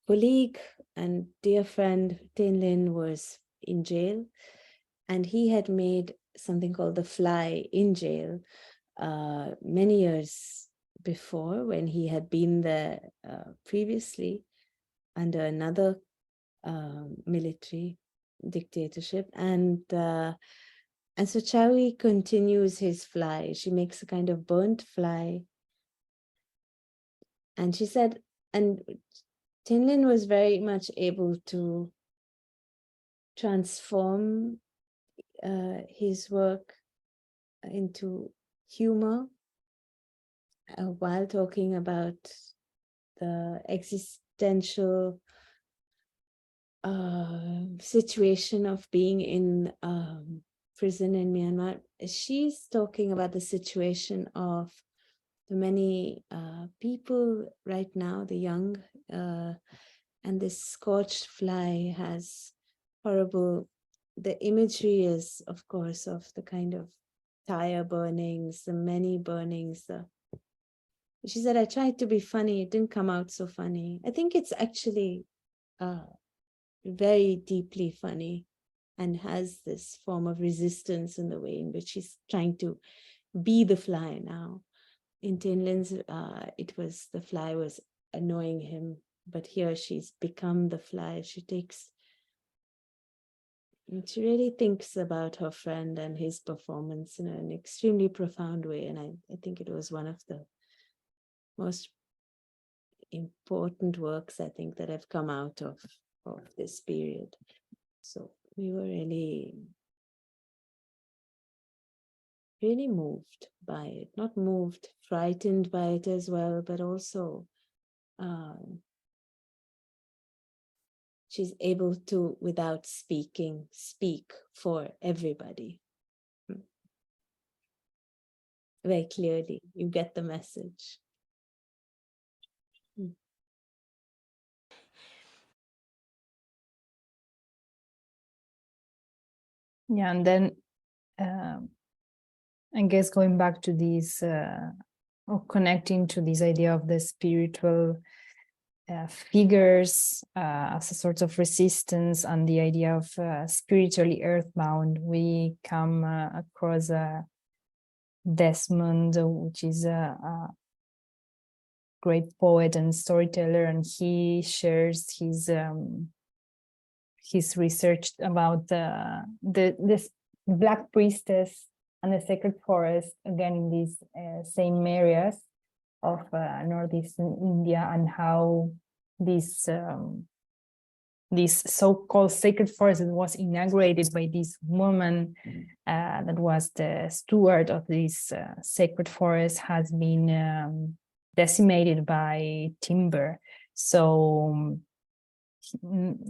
colleague and dear friend Tin Lin was in jail, and he had made something called The Fly in jail many years before, when he had been there previously under another military dictatorship, and so Chawi continues his fly. She makes a kind of burnt fly, and she said, and Tin Lin was very much able to transform his work into humor while talking about the existential situation of being in prison in Myanmar. She's talking about the situation of the many people right now, the young, and this scorched fly has horrible, the imagery is, of course, of the kind of tire burnings, the many burnings. She said, I tried to be funny, it didn't come out so funny. I think it's actually very deeply funny, and has this form of resistance in the way in which she's trying to be the fly now. In Tin Lin's, it was the fly was annoying him, but here she's become the fly. She really thinks about her friend and his performance in an extremely profound way, and I think it was one of the most important works, I think, that have come out of this period. So we were really moved by it, not moved, frightened by it as well, but also she's able to, without speaking, speak for everybody. Very clearly, you get the message. Yeah, and then I guess going back to these, or connecting to this idea of the spiritual figures as a sort of resistance, and the idea of spiritually earthbound, we come across Desmond, which is a great poet and storyteller, and he shares his research about this Black Priestess and the sacred forest, again in these same areas of northeastern India, and how this so-called sacred forest was inaugurated by this woman that was the steward of this sacred forest, has been decimated by timber. So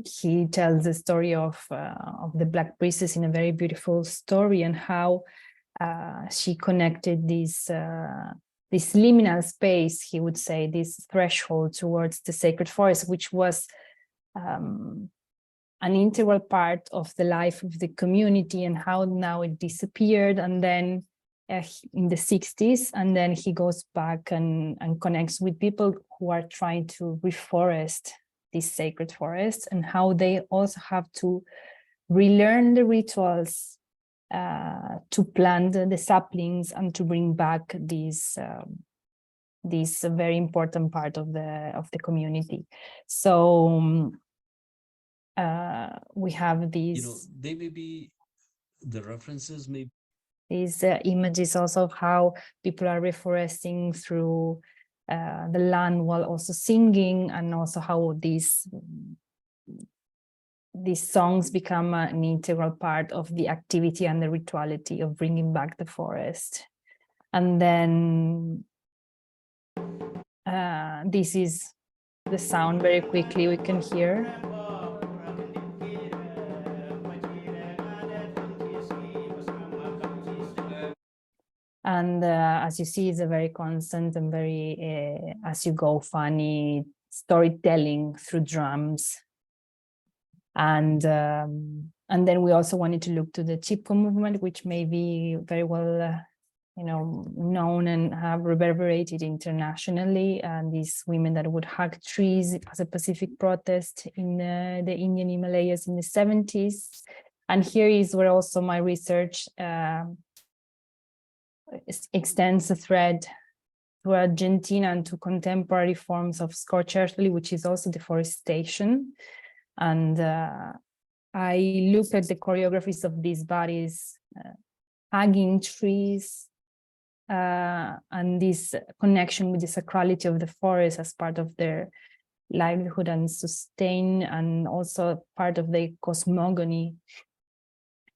he tells the story of the Black Priestess in a very beautiful story, and how she connected this liminal space, he would say, this threshold towards the sacred forest, which was an integral part of the life of the community, and how now it disappeared, and then in the 60s, and then he goes back and connects with people who are trying to reforest this sacred forest, and how they also have to relearn the rituals to plant the saplings and to bring back this very important part of the community. So we have You know, these they may be, the references may images also of how people are reforesting through the land while also singing, and also how these songs become an integral part of the activity and the rituality of bringing back the forest. And then this is the sound very quickly we can hear. And as you see, it's a very constant and very as you go funny storytelling through drums. And then we also wanted to look to the Chipko movement, which may be very well known and have reverberated internationally. And these women that would hug trees as a pacific protest in the Indian Himalayas in the 70s. And here is where also my research extends the thread to Argentina and to contemporary forms of Scorched Earthly, which is also deforestation. And I looked at the choreographies of these bodies hugging trees and this connection with the sacrality of the forest as part of their livelihood and sustain, and also part of the cosmogony.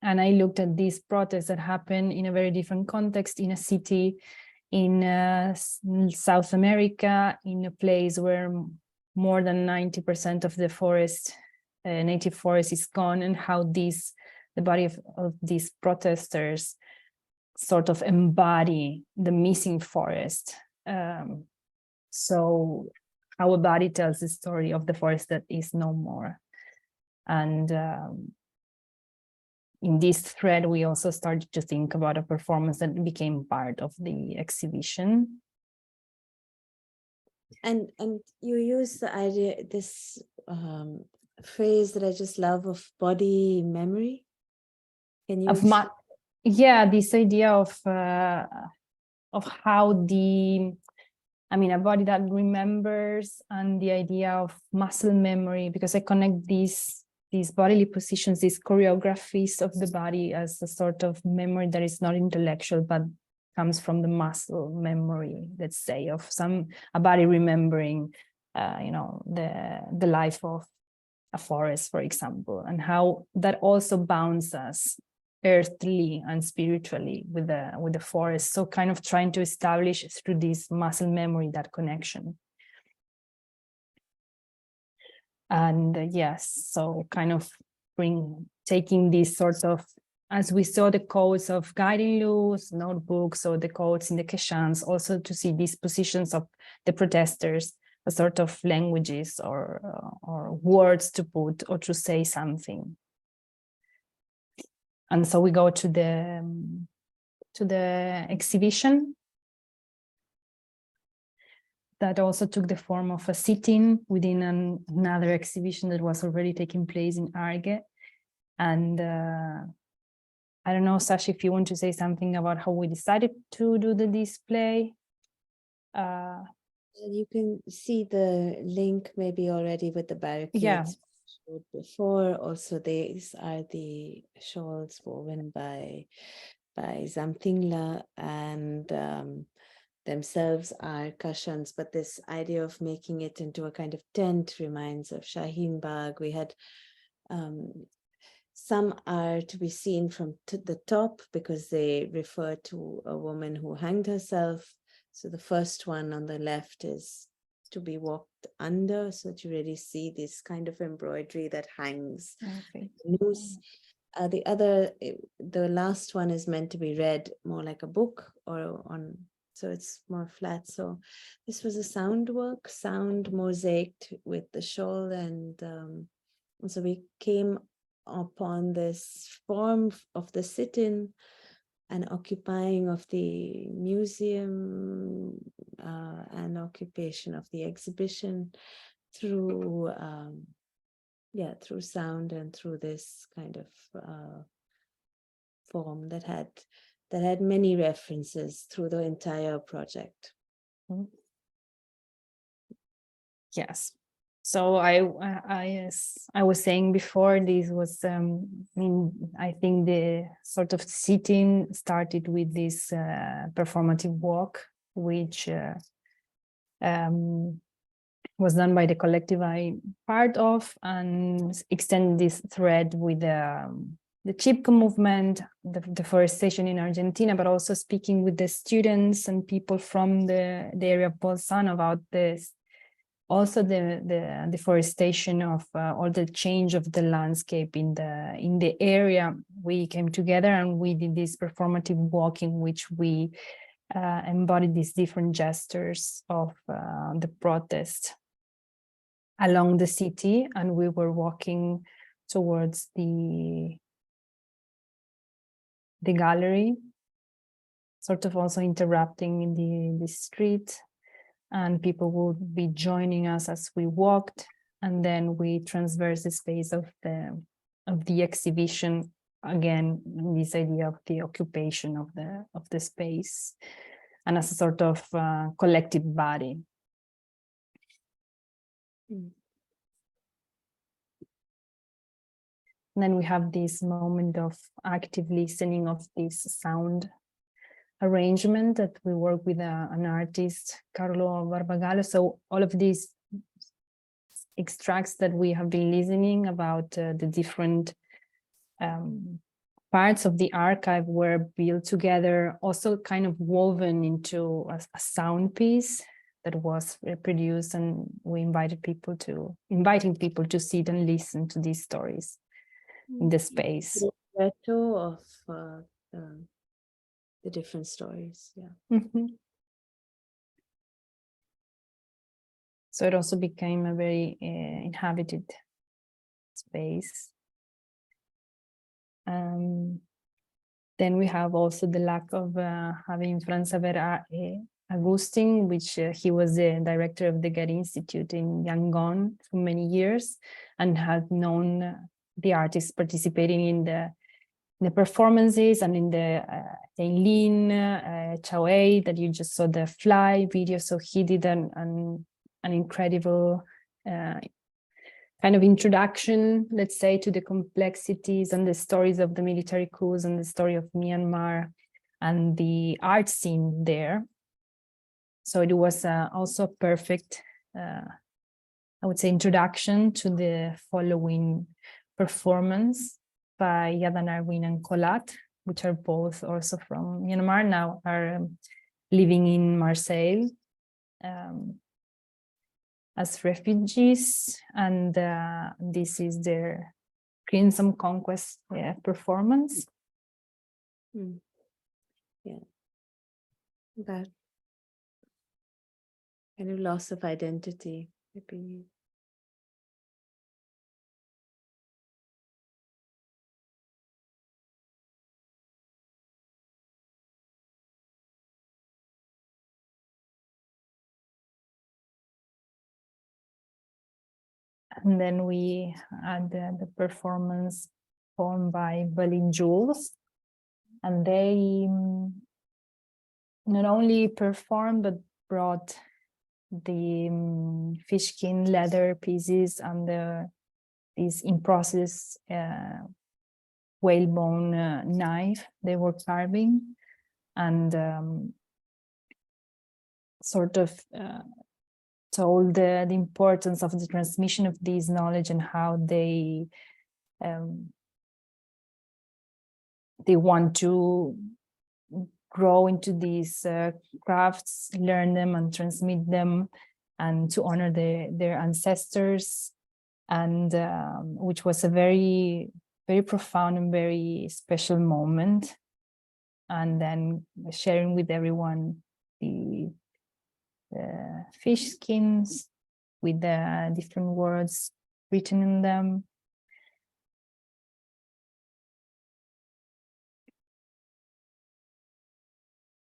And I looked at these protests that happen in a very different context, in a city in South America, in a place where more than 90% of the forest, native forest, is gone, and how the body of these protesters sort of embody the missing forest. So our body tells the story of the forest that is no more. And in this thread, we also started to think about a performance that became part of the exhibition. And you use the idea, this phrase that I just love, of body memory. Can you? Yeah, this idea of how a body that remembers, and the idea of muscle memory, because I connect these bodily positions, these choreographies of the body, as a sort of memory that is not intellectual, but comes from the muscle memory, let's say, of a body remembering, the life of a forest, for example, and how that also bounds us earthly and spiritually with the forest. So kind of trying to establish through this muscle memory that connection. And yes, so kind of taking these sorts of, as we saw the codes of guiding loops, notebooks, or the codes in the Keshans, also to see these positions of the protesters, a sort of languages or words to put or to say something. And so we go to the exhibition that also took the form of a sit-in within another exhibition that was already taking place in Arge. And I don't know, Sasha, if you want to say something about how we decided to do the display. You can see the link maybe already with the barricades. Yeah. Before. Also, these are the shawls woven by Zamtingla, and themselves are cushions, but this idea of making it into a kind of tent reminds of Shaheen Bagh. We had some are to be seen from the top because they refer to a woman who hanged herself. So the first one on the left is to be walked under, so that you really see this kind of embroidery that hangs loose. The last one is meant to be read more like a book, or on, so it's more flat. So this was a sound mosaicked with the shawl, and so we came upon this form of the sit-in and occupying of the museum and occupation of the exhibition through through sound and through this kind of form that had many references through the entire project. Yes. So as I was saying before, this was, I think the sort of sitting started with this performative walk, which was done by the collective I'm part of, and extend this thread with the Chipko movement, the deforestation in Argentina, but also speaking with the students and people from the area of Bolzano about this. Also the deforestation of or the change of the landscape in the area. We came together and we did this performative walk in which we embodied these different gestures of the protest along the city, and we were walking towards the gallery, sort of also interrupting in the street, and people would be joining us as we walked, and then we transverse the space of the exhibition, again this idea of the occupation of the space and as a sort of collective body. And then we have this moment of active listening of this sound arrangement that we work with an artist, Carlo Barbagallo. So all of these extracts that we have been listening about the different parts of the archive were built together, also kind of woven into a sound piece that was produced, and we inviting people to sit and listen to these stories in the space. Libretto of the different stories, yeah. So it also became a very inhabited space. Then we have also the lack of having Franz Xaver Agustin, which he was the director of the Getty Institute in Yangon for many years, and had known the artists participating in the performances and in the Lin Chao that you just saw the Fly video. So he did an incredible kind of introduction, let's say, to the complexities and the stories of the military coups and the story of Myanmar and the art scene there. So it was also a perfect, I would say, introduction to the following performance by Yadan Arwin and Colat, which are both also from Myanmar, now are living in Marseille as refugees, and this is their Crimson Conquest performance. Yeah, that kind of loss of identity, maybe. And then we had the performance formed by Berlin Jules, and they not only performed but brought the fishskin leather pieces and these in-process whalebone knife they were carving, and sort of told the importance of the transmission of this knowledge and how they want to grow into these crafts, learn them and transmit them, and to honor their ancestors, and which was a very, very profound and very special moment. And then sharing with everyone the fish skins with the different words written in them.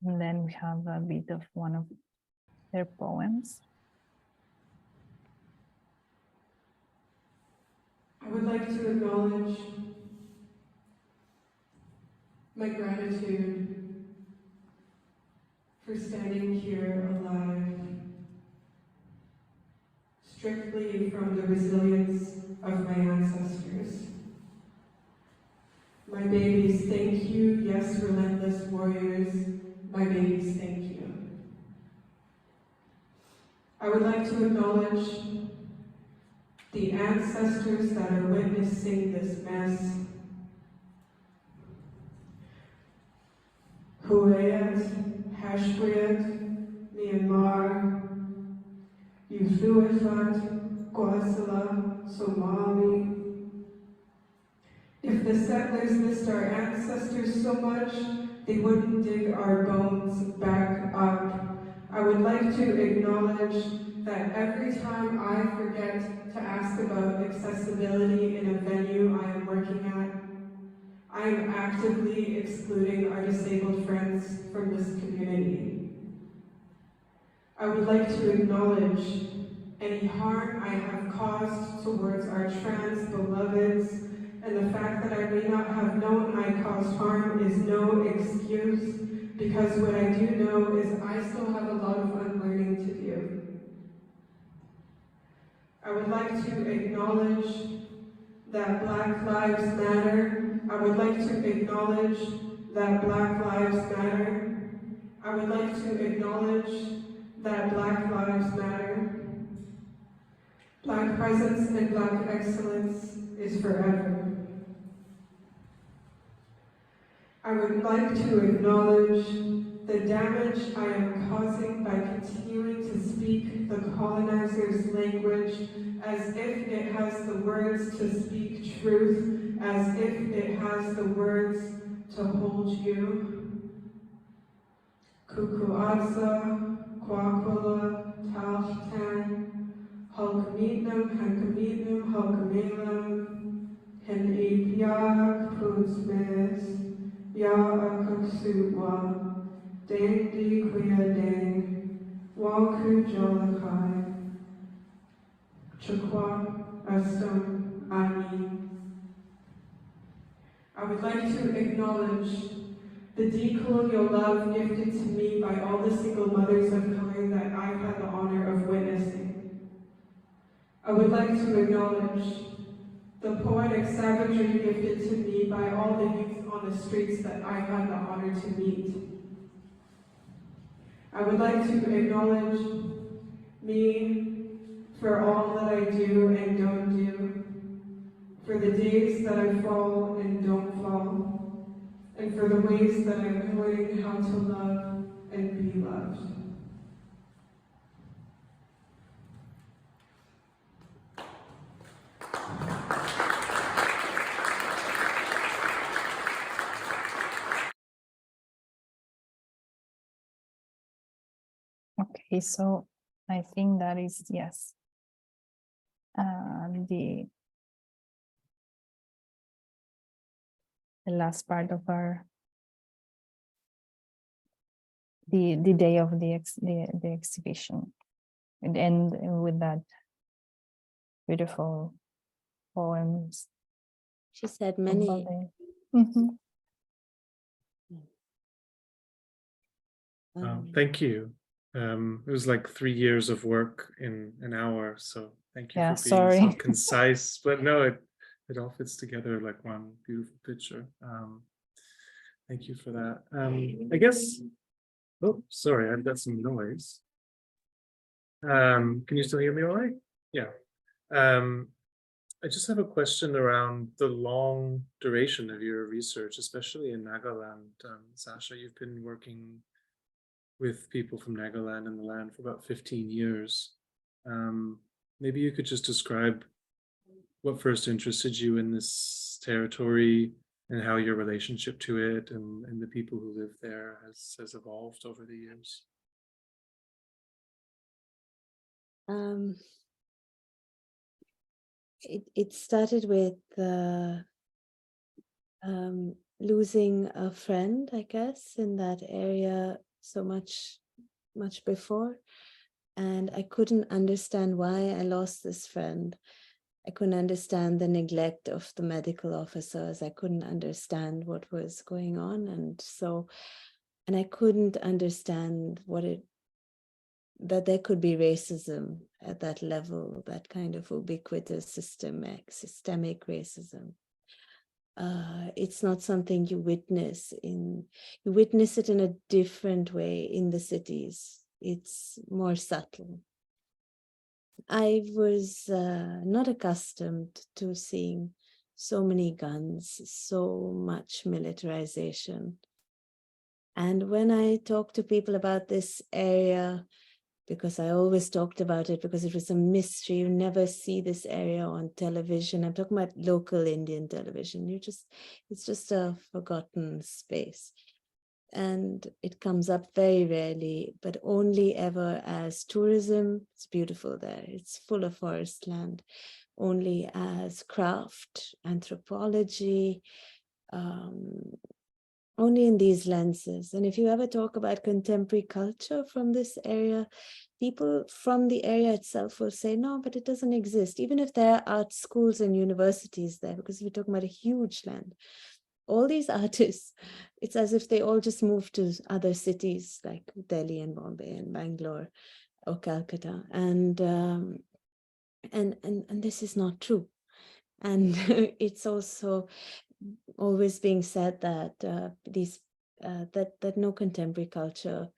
And then we have a bit of one of their poems. I would like to acknowledge my gratitude for standing here alive, strictly from the resilience of my ancestors. My babies, thank you. Yes, relentless warriors. My babies, thank you. I would like to acknowledge the ancestors that are witnessing this mess. Huayat, Hashwayat, Myanmar, Yuthuifat, Kwasala, Somali. If the settlers missed our ancestors so much, they wouldn't dig our bones back up. I would like to acknowledge that every time I forget to ask about accessibility in a venue I am working at, I am actively excluding our disabled friends from this community. I would like to acknowledge any harm I have caused towards our trans beloveds, and the fact that I may not have known I caused harm is no excuse, because what I do know is I still have a lot of unlearning to do. I would like to acknowledge that Black Lives Matter. I would like to acknowledge that Black Lives Matter. I would like to acknowledge that Black Lives Matter. Black presence and Black excellence is forever. I would like to acknowledge the damage I am causing by continuing to speak the colonizer's language as if it has the words to speak truth, as if it has the words to hold you. Kukuatsa, Kwakwala, Talhtan, Hulkamitnam, Hankamitnam, Hulkamelam, Hinipiak, Putzmes, Ya Akuksutwa, Dang Di Kuya Dang, Waku Jolakai, Chukwa, Astum, Ani. I would like to acknowledge the decolonial love gifted to me by all the single mothers of color that I've had the honor of witnessing. I would like to acknowledge the poetic savagery gifted to me by all the youth on the streets that I've had the honor to meet. I would like to acknowledge me for all that I do and don't do, for the days that I fall and don't fall, and for the ways that I'm learning how to love and be loved. Okay, so I think that is, yes. The last part of our the day of the exhibition, and end with that beautiful poems. She said many. Mhm. Thank you. It was like 3 years of work in an hour, so thank you Yeah, for being so sorry. concise. But no, it all fits together like one beautiful picture. Thank you for that. I guess. Oh, sorry, I've got some noise. Can you still hear me all right? Yeah. I just have a question around the long duration of your research, especially in Nagaland. Zasha, you've been working with people from Nagaland and the land for about 15 years. Maybe you could just describe what first interested you in this territory and how your relationship to it and the people who live there has evolved over the years. It started with losing a friend, I guess, in that area so much before. And I couldn't understand why I lost this friend. I couldn't understand the neglect of the medical officers. I couldn't understand what was going on. And I couldn't understand what it that there could be racism at that level, that kind of ubiquitous systemic racism. It's not something you witness it in a different way in the cities. It's more subtle. I was not accustomed to seeing so many guns, so much militarization. And when I talk to people about this area, because I always talked about it because it was a mystery, you never see this area on television. I'm talking about local Indian television. It's just a forgotten space. And it comes up very rarely, but only ever as tourism. It's beautiful there. It's full of forest land. Only as craft, anthropology, only in these lenses. And if you ever talk about contemporary culture from this area, people from the area itself will say, no, but it doesn't exist. Even if there are art schools and universities there, because we're talking about a huge land. All these artists, it's as if they all just moved to other cities like Delhi and Bombay and Bangalore or Calcutta. And this is not true. And it's also always being said that that no contemporary culture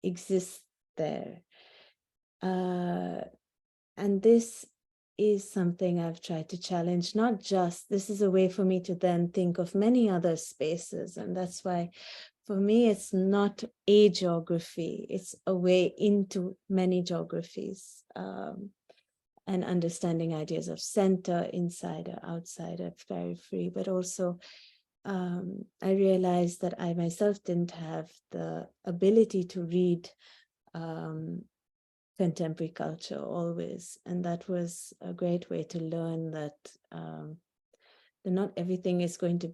exists there. And this is something I've tried to challenge, not just, this is a way for me to then think of many other spaces. And that's why for me, it's not a geography, it's a way into many geographies. And understanding ideas of center, insider, outsider, periphery, but also I realized that I myself didn't have the ability to read contemporary culture always. And that was a great way to learn that not everything is going to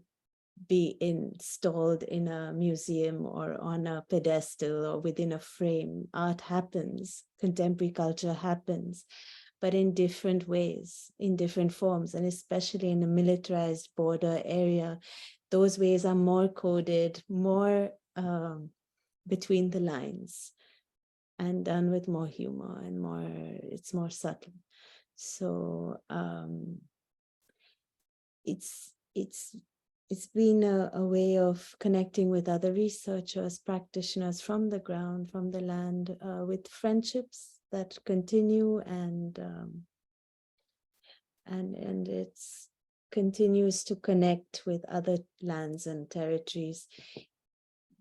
be installed in a museum or on a pedestal or within a frame. Art happens, contemporary culture happens, but in different ways, in different forms, and especially in a militarized border area, those ways are more coded, more between the lines, and done with more humor and it's more subtle. So it's been a way of connecting with other researchers, practitioners from the ground, from the land, with friendships that continue, and it continues to connect with other lands and territories.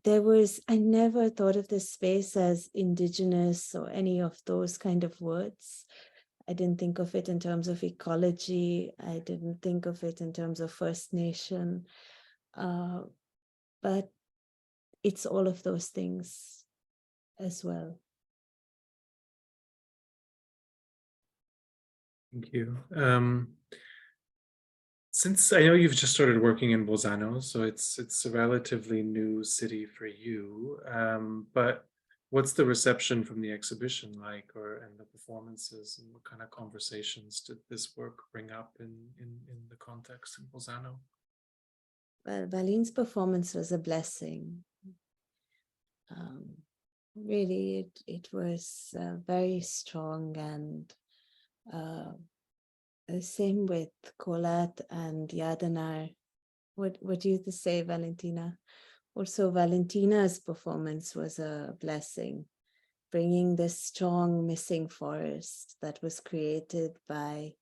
I never thought of this space as indigenous or any of those kind of words. I didn't think of it in terms of ecology. I didn't think of it in terms of First Nation. But it's all of those things as well. Thank you. Since I know you've just started working in Bolzano, so it's a relatively new city for you, but what's the reception from the exhibition like, and the performances, and what kind of conversations did this work bring up in the context in Bolzano? Well, Valine's performance was a blessing. Really, it was very strong, and the same with Colat and Yadanar. What do you say, Valentina? Also, Valentina's performance was a blessing, bringing this strong missing forest that was created by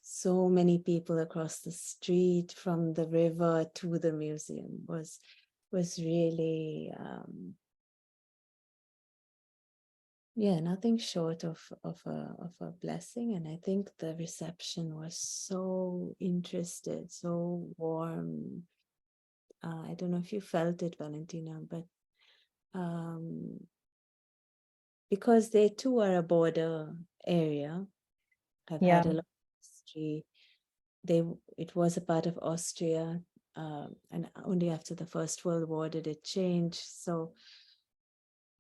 so many people across the street, from the river to the museum, was really nothing short of a blessing. And I think the reception was so interested, so warm. I don't know if you felt it, Valentina, but because they too are a border area, have had a lot of history. It was a part of Austria, and only after the First World War did it change. So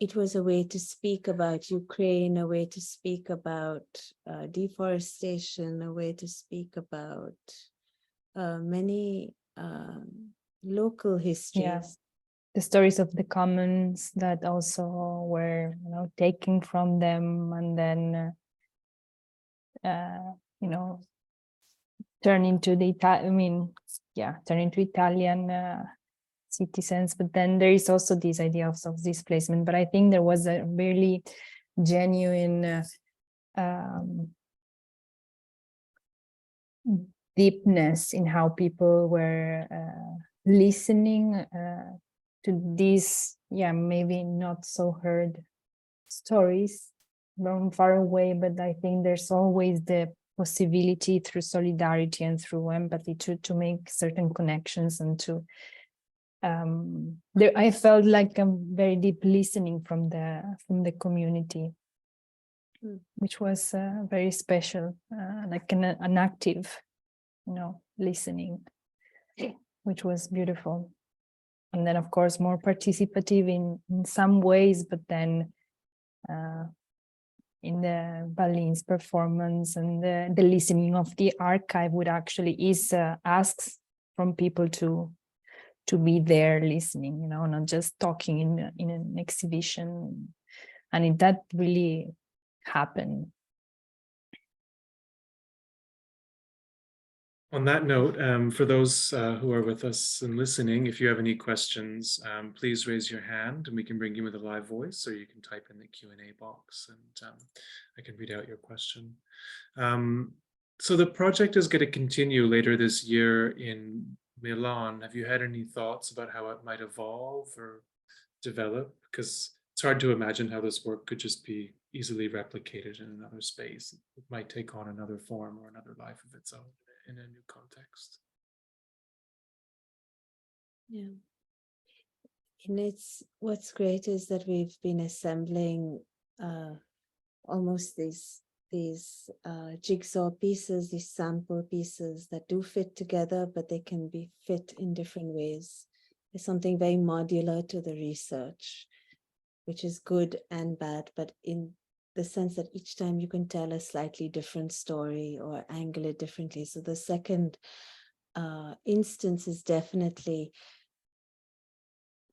it was a way to speak about Ukraine, a way to speak about deforestation, a way to speak about many local histories. Yeah. the stories of the commons that also were, you know, taken from them and then, you know, turn into the turn into Italian citizens. But then there is also this idea of displacement. But I think there was a really genuine deepness in how people were listening to these, maybe not so heard stories from far away, but I think there's always the possibility through solidarity and through empathy to make certain connections and to I felt like a very deep listening from the community, which was very special, like an active, you know, listening, which was beautiful. And then, of course, more participative in some ways, but then in the Balin's performance and the listening of the archive would actually asks from people to be there listening, you know, not just talking in an exhibition. And that really happened. On that note, for those who are with us and listening, if you have any questions, please raise your hand and we can bring you with a live voice, or you can type in the Q&A box and I can read out your question. So the project is going to continue later this year in Milan. Have you had any thoughts about how it might evolve or develop? Because it's hard to imagine how this work could just be easily replicated in another space. It might take on another form or another life of its own in a new context. Yeah. And what's great is that we've been assembling almost these jigsaw pieces, these sample pieces that do fit together, but they can be fit in different ways. There's something very modular to the research, which is good and bad, but in the sense that each time you can tell a slightly different story or angle it differently. So the second instance is definitely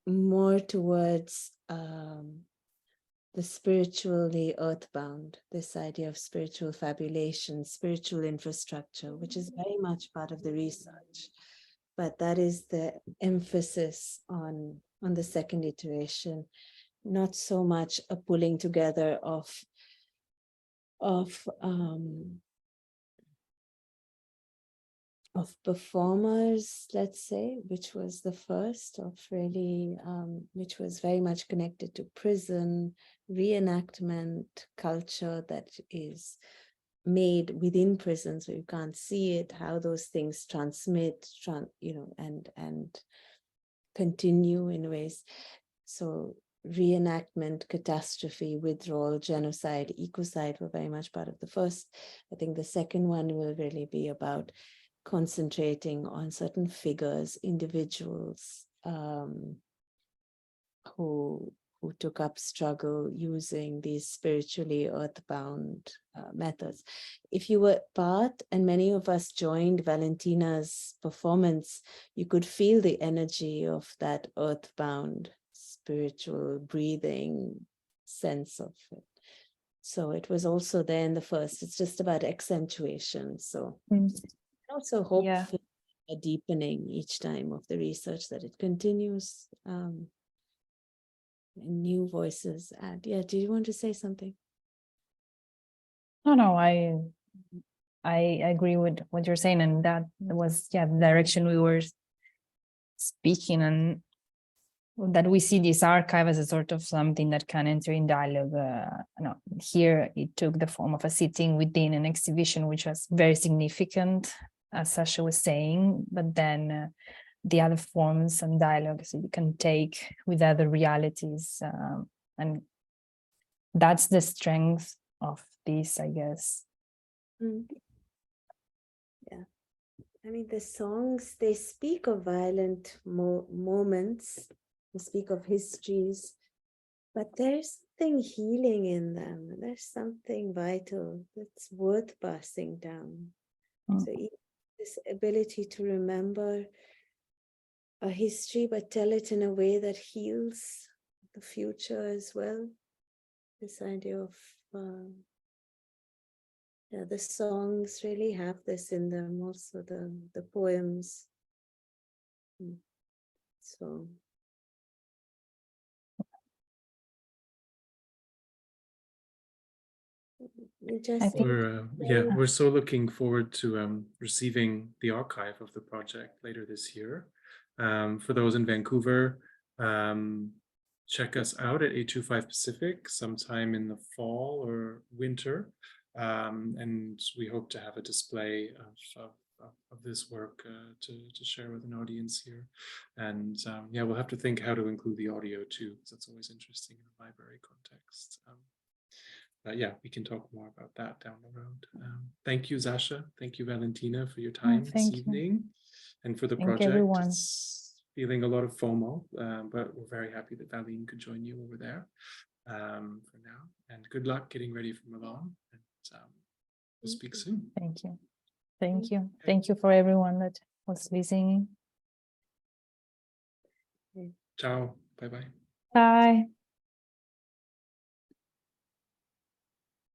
more towards the spiritually earthbound, this idea of spiritual fabulation, spiritual infrastructure, which is very much part of the research. But that is the emphasis on the second iteration, not so much a pulling together of performers, let's say, which was the first of really, which was very much connected to prison, reenactment culture that is made within prisons where you can't see it, how those things transmit, and continue in ways. So reenactment, catastrophe, withdrawal, genocide, ecocide were very much part of the first. I think the second one will really be about concentrating on certain figures, individuals who took up struggle using these spiritually earthbound methods. If you were part, and many of us joined Valentina's performance, you could feel the energy of that earthbound spiritual breathing sense of it. So it was also there in the first. It's just about accentuation. So I also hope for a deepening each time of the research, that it continues. And new voices add. Yeah, do you want to say something? No, I agree with what you're saying, and that was the direction we were speaking, and that we see this archive as a sort of something that can enter in dialogue. Here it took the form of a sitting within an exhibition, which was very significant, as Sasha was saying, but then the other forms and dialogues you can take with other realities. And that's the strength of this, I guess. Yeah. I mean, the songs, they speak of violent moments, they speak of histories, but there's something healing in them. There's something vital that's worth passing down. So this ability to remember our history, but tell it in a way that heals the future as well. This idea of the songs really have this in them, also the poems. So just we're so looking forward to receiving the archive of the project later this year. For those in Vancouver, check us out at 825 Pacific sometime in the fall or winter. And we hope to have a display of this work to share with an audience here. And yeah, we'll have to think how to include the audio too, because that's always interesting in a library context. But yeah, we can talk more about that down the road. Thank you, Zasha. Thank you, Valentina, for your time this evening and for the project. Everyone. It's feeling a lot of FOMO, but we're very happy that Valine could join you over there for now. And good luck getting ready for Milan. And we'll speak soon. Thank you. Thank you. Thank you for everyone that was listening. Ciao. Bye-bye. Bye.